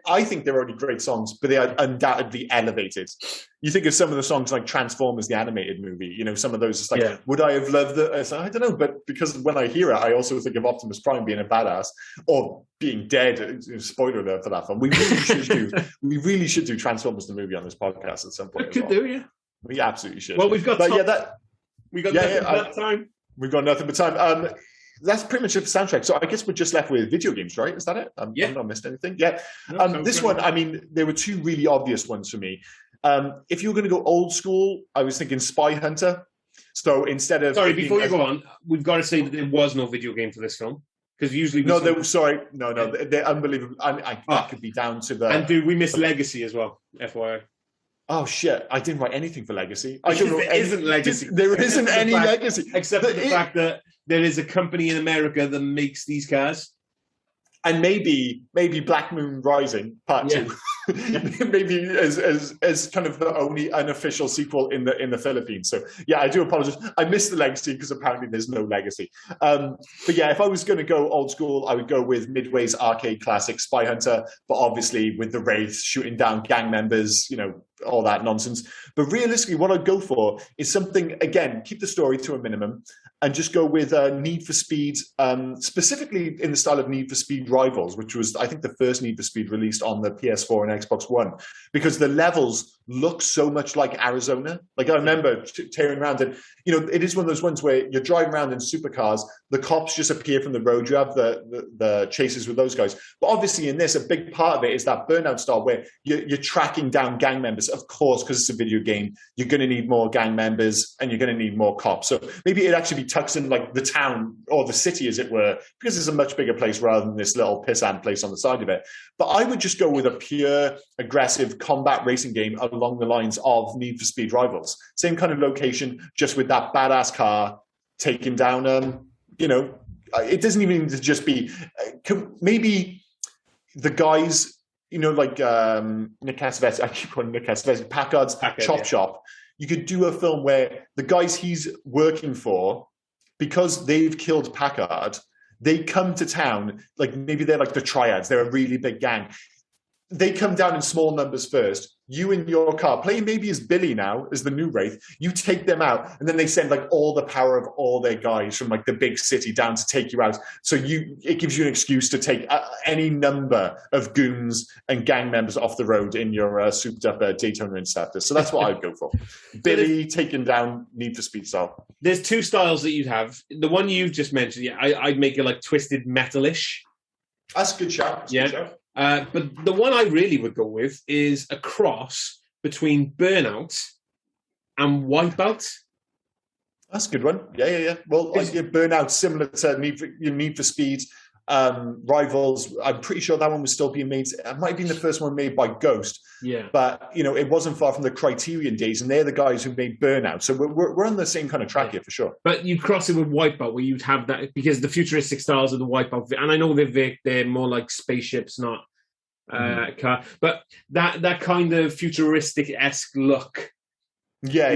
I think they're already great songs, but they are undoubtedly elevated. You think of some of the songs like Transformers, the animated movie, some of those, it's like, would I have loved it? I don't know, but because when I hear it, I also think of Optimus Prime being a badass or being dead. Spoiler alert for that film. We really should do Transformers the movie on this podcast at some point. We could do, yeah. We absolutely should. Well, we've got nothing but time. We've got nothing but time. That's pretty much it for soundtrack. So I guess we're just left with video games, right? Is that it? I've not missed anything. Yeah. This one, I mean, there were 2 really obvious ones for me. If you were going to go old school, I was thinking Spy Hunter. So instead of... Sorry, before you go on, we've got to say that there was no video game for this film. Because usually... No, they're unbelievable. I could be down to the... And dude, we missed Legacy as well, FYI. Oh, shit. I didn't write anything for Legacy. There isn't Legacy. There isn't any Legacy. Except for the fact that there is a company in America that makes these cars. And maybe Black Moon Rising Part 2. Maybe as kind of the only unofficial sequel in the Philippines. So yeah, I do apologize. I missed the Legacy because apparently there's no Legacy. But yeah, if I was going to go old school, I would go with Midway's arcade classic Spy Hunter, but obviously with the Wraith shooting down gang members, all that nonsense. But realistically, what I'd go for is something, again, keep the story to a minimum and just go with Need for Speed, specifically in the style of Need for Speed Rivals, which was, I think, the first Need for Speed released on the PS4 and Xbox One, because the levels look so much like Arizona. Like, I remember tearing around, and it is one of those ones where you're driving around in supercars, the cops just appear from the road, you have the chases with those guys. But obviously in this, a big part of it is that Burnout style where you're tracking down gang members. Of course, because it's a video game, you're going to need more gang members and you're going to need more cops. So maybe it actually be tucked in like the town or the city, as it were, because it's a much bigger place rather than this little pissant place on the side of it. But I would just go with a pure, aggressive combat racing game along the lines of Need for Speed Rivals. Same kind of location, just with that badass car taking down, it doesn't even need to just be, maybe the guys, like Nick Cassavetes, I keep calling Nick Cassavetes, Packard's Chop Shop. You could do a film where the guys he's working for, because they've killed Packard, they come to town, like maybe they're like the Triads, they're a really big gang. They come down in small numbers first. you in your car, playing maybe as Billy now, as the new Wraith, you take them out, and then they send like all the power of all their guys from like the big city down to take you out. So it gives you an excuse to take any number of goons and gang members off the road in your souped up Daytona Interceptor. So that's what I'd go for. Billy taking down Need for Speed style. There's two styles that you'd have. The one you've just mentioned, I'd make it like twisted metalish. That's a good shout. But the one I really would go with is a cross between Burnout and Wipeout. That's a good one. Yeah. Well, Burnout, similar to Need for Speed. Rivals, I'm pretty sure that one was still being made. It might have been the first one made by Ghost. Yeah. But, it wasn't far from the Criterion days, and they're the guys who made Burnout. So we're on the same kind of track here, for sure. But you'd cross it with Wipeout, where you'd have that, because the futuristic styles of the Wipeout, and I know they're more like spaceships, not car, but that kind of futuristic-esque look. Yeah.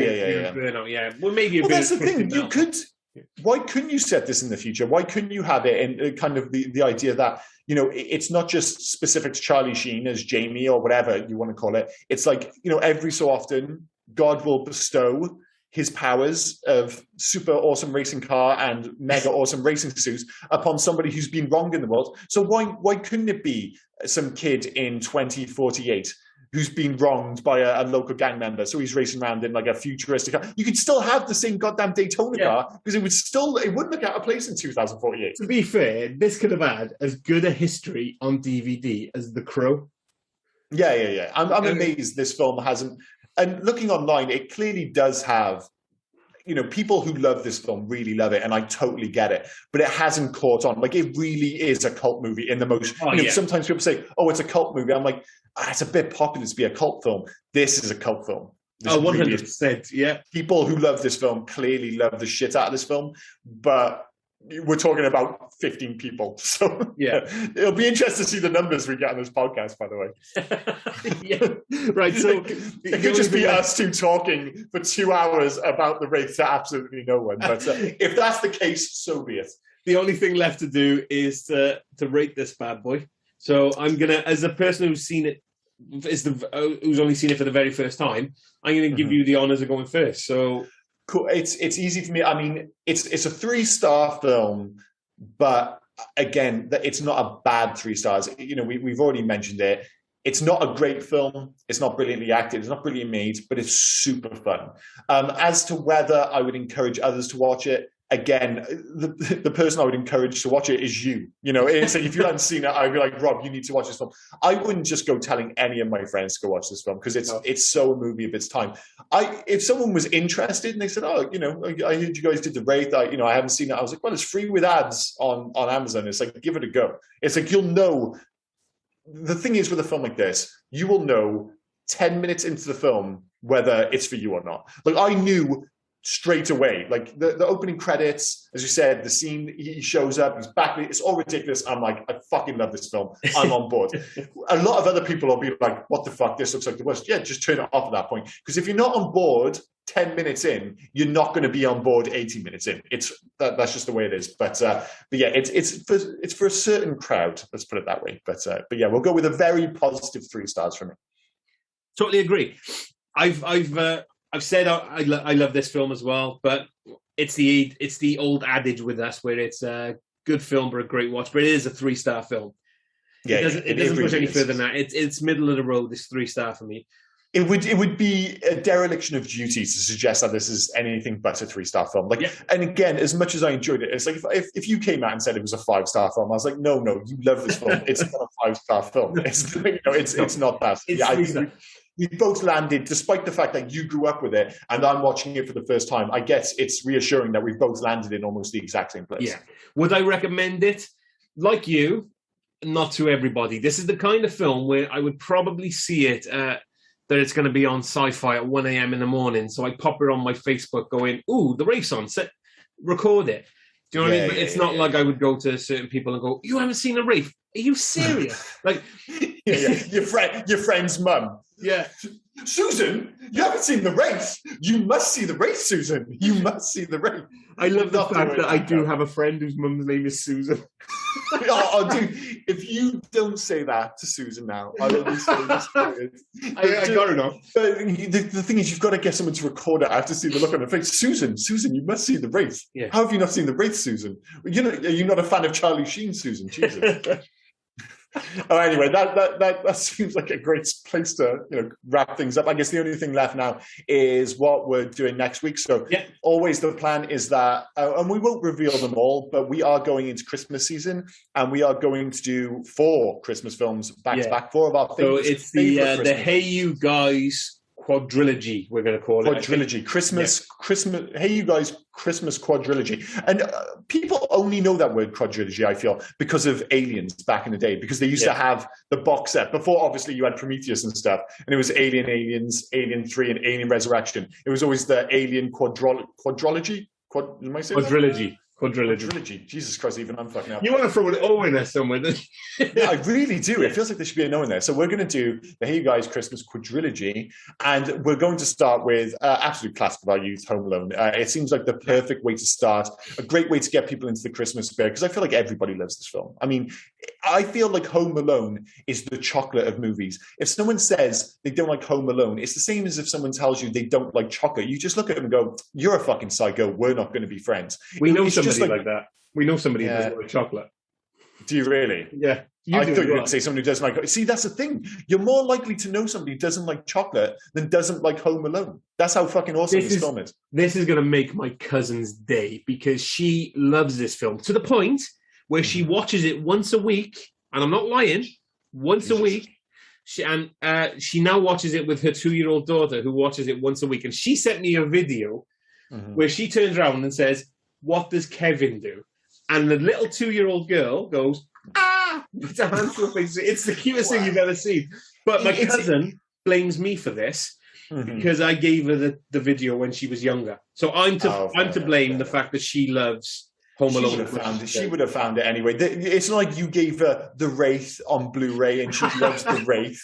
Burnout, yeah. Well, maybe that's the thing. You could... Why couldn't you set this in the future? Why couldn't you have it in kind of the idea that, it's not just specific to Charlie Sheen as Jamie or whatever you want to call it. It's like, every so often God will bestow his powers of super awesome racing car and mega awesome racing suits upon somebody who's been wronged in the world. So why couldn't it be some kid in 2048 who's been wronged by a local gang member, so he's racing around in like a futuristic car? You could still have the same goddamn Daytona car, because it wouldn't look out of place in 2048. To be fair, this could have had as good a history on DVD as The Crow. Yeah. I'm amazed this film hasn't. And looking online, it clearly does have, people who love this film really love it, and I totally get it. But it hasn't caught on. Like, it really is a cult movie in the most. Sometimes people say, "Oh, it's a cult movie." I'm like, it's a bit popular to be a cult film. This is a cult film. 100%. Yeah. People who love this film clearly love the shit out of this film, but we're talking about 15 people. So yeah, it'll be interesting to see the numbers we get on this podcast, by the way. Yeah. Right. So it could just be us two talking for 2 hours about the Wraith to absolutely no one. But if that's the case, so be it. The only thing left to do is to rate this bad boy. So I'm gonna, as a person who's seen it, who's only seen it for the very first time, I'm going to give you the honors of going first. So cool. It's easy for me. I mean, it's a 3-star film, but again, it's not a bad 3 stars. We've already mentioned it. It's not a great film. It's not brilliantly acted. It's not brilliantly made, but it's super fun. As to whether I would encourage others to watch it, again, the person I would encourage to watch it is you. It's like, if you hadn't seen it, I'd be like, Rob, you need to watch this film. I wouldn't just go telling any of my friends to go watch this film, because it's so a movie of its time. If someone was interested and they said, "Oh, I heard you guys did the Wraith. I haven't seen it." I was like, "Well, it's free with ads on Amazon." It's like, give it a go. It's like, you'll know. The thing is, with a film like this, you will know 10 minutes into the film whether it's for you or not. Like, I knew straight away, like the opening credits, as you said, the scene, he shows up, he's back, it's all ridiculous. I'm like, I fucking love this film. I'm on board. A lot of other people will be like, what the fuck, this looks like the worst. Yeah, just turn it off at that point. Because if you're not on board 10 minutes in, you're not going to be on board 80 minutes in. That's just the way it is. But yeah, it's for a certain crowd, let's put it that way. But yeah, we'll go with a very positive 3 stars from me. Totally agree. I've said I love this film as well, but it's the old adage with us where it's a good film but a great watch, but it is a 3-star film. Yeah, it doesn't push any further than that. It's middle of the road. It's 3-star for me. It would be a dereliction of duty to suggest that this is anything but a 3-star film. Like, and again, as much as I enjoyed it, it's like if you came out and said it was a 5-star film, I was like, no, you love this film. It's not a 5-star film. It's not that. We both landed, despite the fact that you grew up with it and I'm watching it for the first time. I guess it's reassuring that we've both landed in almost the exact same place. Yeah. Would I recommend it? Like you, not to everybody. This is the kind of film where I would probably see it that it's going to be on Sci-Fi at 1 a.m. in the morning. So I pop it on my Facebook going, ooh, the Wraith's on, record it. Do you know what I mean? But it's not like I would go to certain people and go, you haven't seen a Wraith? Are you serious? Like, Your friend's mum. Yeah. Susan, you haven't seen the Wraith. You must see the Wraith, Susan. You must see the Wraith. I love the fact that I do have a friend whose mum's name is Susan. Dude, if you don't say that to Susan now, I will be so disappointed. I got it off. The thing is, you've got to get someone to record it. I have to see the look on her face. Susan, you must see the Wraith. Yeah. How have you not seen the Wraith, Susan? Are you not a fan of Charlie Sheen, Susan? Jesus. Oh, anyway, that seems like a great place to wrap things up. I guess the only thing left now is what we're doing next week. So always the plan is that, and we won't reveal them all, but we are going into Christmas season, and we are going to do 4 Christmas films back to back. 4 of our favorites. So it's the Hey You Guys quadrilogy, we're going to call it. Quadrilogy. Christmas. Hey You Guys, Christmas quadrilogy. And people only know that word quadrilogy, I feel, because of Aliens back in the day, because they used to have the box set. Before, obviously, you had Prometheus and stuff, and it was Aliens, Alien 3, and Alien Resurrection. It was always the Alien quadrilogy. Am I saying Quadrilogy. Quadrilogy. Jesus Christ, even I'm fucking up. You want to throw an O in there somewhere, don't you? Yeah, I really do. It feels like there should be a no in there. So we're going to do the Hey You Guys Christmas quadrilogy, and we're going to start with absolute classic of our youth, Home Alone. It seems like the perfect way to start, a great way to get people into the Christmas spirit, because I feel like everybody loves this film. I mean, I feel like Home Alone is the chocolate of movies. If someone says they don't like Home Alone, it's the same as if someone tells you they don't like chocolate. You just look at them and go, you're a fucking psycho. We're not going to be friends. We know somebody like that. We know somebody who doesn't like chocolate. Do you really? Yeah. I thought you were going to say somebody who doesn't like... See, that's the thing. You're more likely to know somebody who doesn't like chocolate than doesn't like Home Alone. That's how fucking awesome this film is. This is going to make my cousin's day, because she loves this film to the point where she watches it once a week, and I'm not lying, once a week. She now watches it with her 2-year-old daughter, who watches it once a week. And she sent me a video where she turns around and says, "What does Kevin do?" And the little 2-year-old girl goes, "Ah!" Puts her hands to her face. It's the cutest thing you've ever seen. But my cousin blames me for this because I gave her the video when she was younger. So I'm to blame the fact that she loves Home Alone. She would have found it anyway. It's not like you gave her the Wraith on Blu-ray and she loves the Wraith.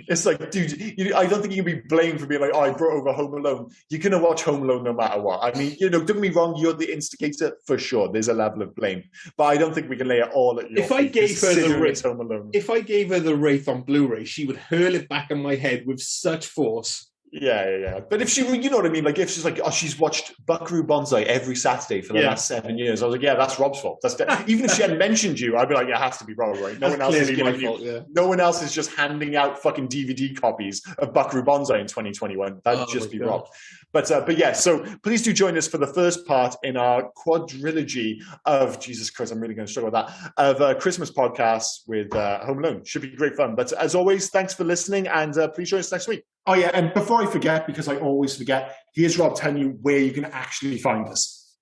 It's like, dude, I don't think you can be blamed for being like, "Oh, I brought over Home Alone." You're going to watch Home Alone no matter what. I mean, don't get me wrong, you're the instigator for sure. There's a level of blame. But I don't think we can lay it all at your feet. If I gave her the Wraith, Home Alone. If I gave her the Wraith on Blu-ray, she would hurl it back on my head with such force. Yeah. But if she, you know what I mean? Like if she's like, "Oh, she's watched Buckaroo Banzai every Saturday for the last 7 years." I was like, yeah, that's Rob's fault. Even if she hadn't mentioned you, I'd be like, yeah, it has to be Rob, right? No one else is giving you. No one else is just handing out fucking DVD copies of Buckaroo Banzai in 2021. That'd just be Rob. But yeah, so please do join us for the first part in our quadrilogy of, Jesus Christ, I'm really going to struggle with that, of Christmas podcasts with Home Alone. Should be great fun. But as always, thanks for listening, and please join us next week. Oh, yeah, and before I forget, because I always forget, here's Rob telling you where you can actually find us.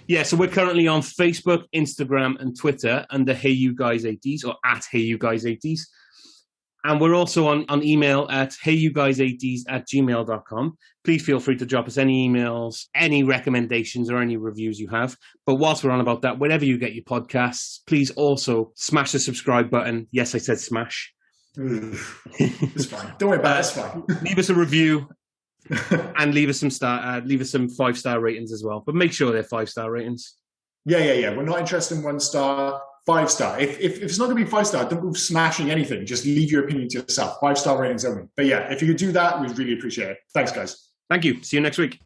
Yeah, so we're currently on Facebook, Instagram, and Twitter under Hey You Guys 80s, or at Hey You Guys 80s. And we're also on email at heyyouguys80s@gmail.com. Please feel free to drop us any emails, any recommendations, or any reviews you have. But whilst we're on about that, wherever you get your podcasts, please also smash the subscribe button. Yes, I said smash. It's fine. Don't worry about it. It's fine. Leave us a review and leave us some 5-star ratings as well. But make sure they're 5-star ratings. Yeah. We're not interested in 1-star, 5-star. If it's not going to be 5-star, don't move smashing anything. Just leave your opinion to yourself. 5-star ratings only. But yeah, if you could do that, we'd really appreciate it. Thanks, guys. Thank you. See you next week.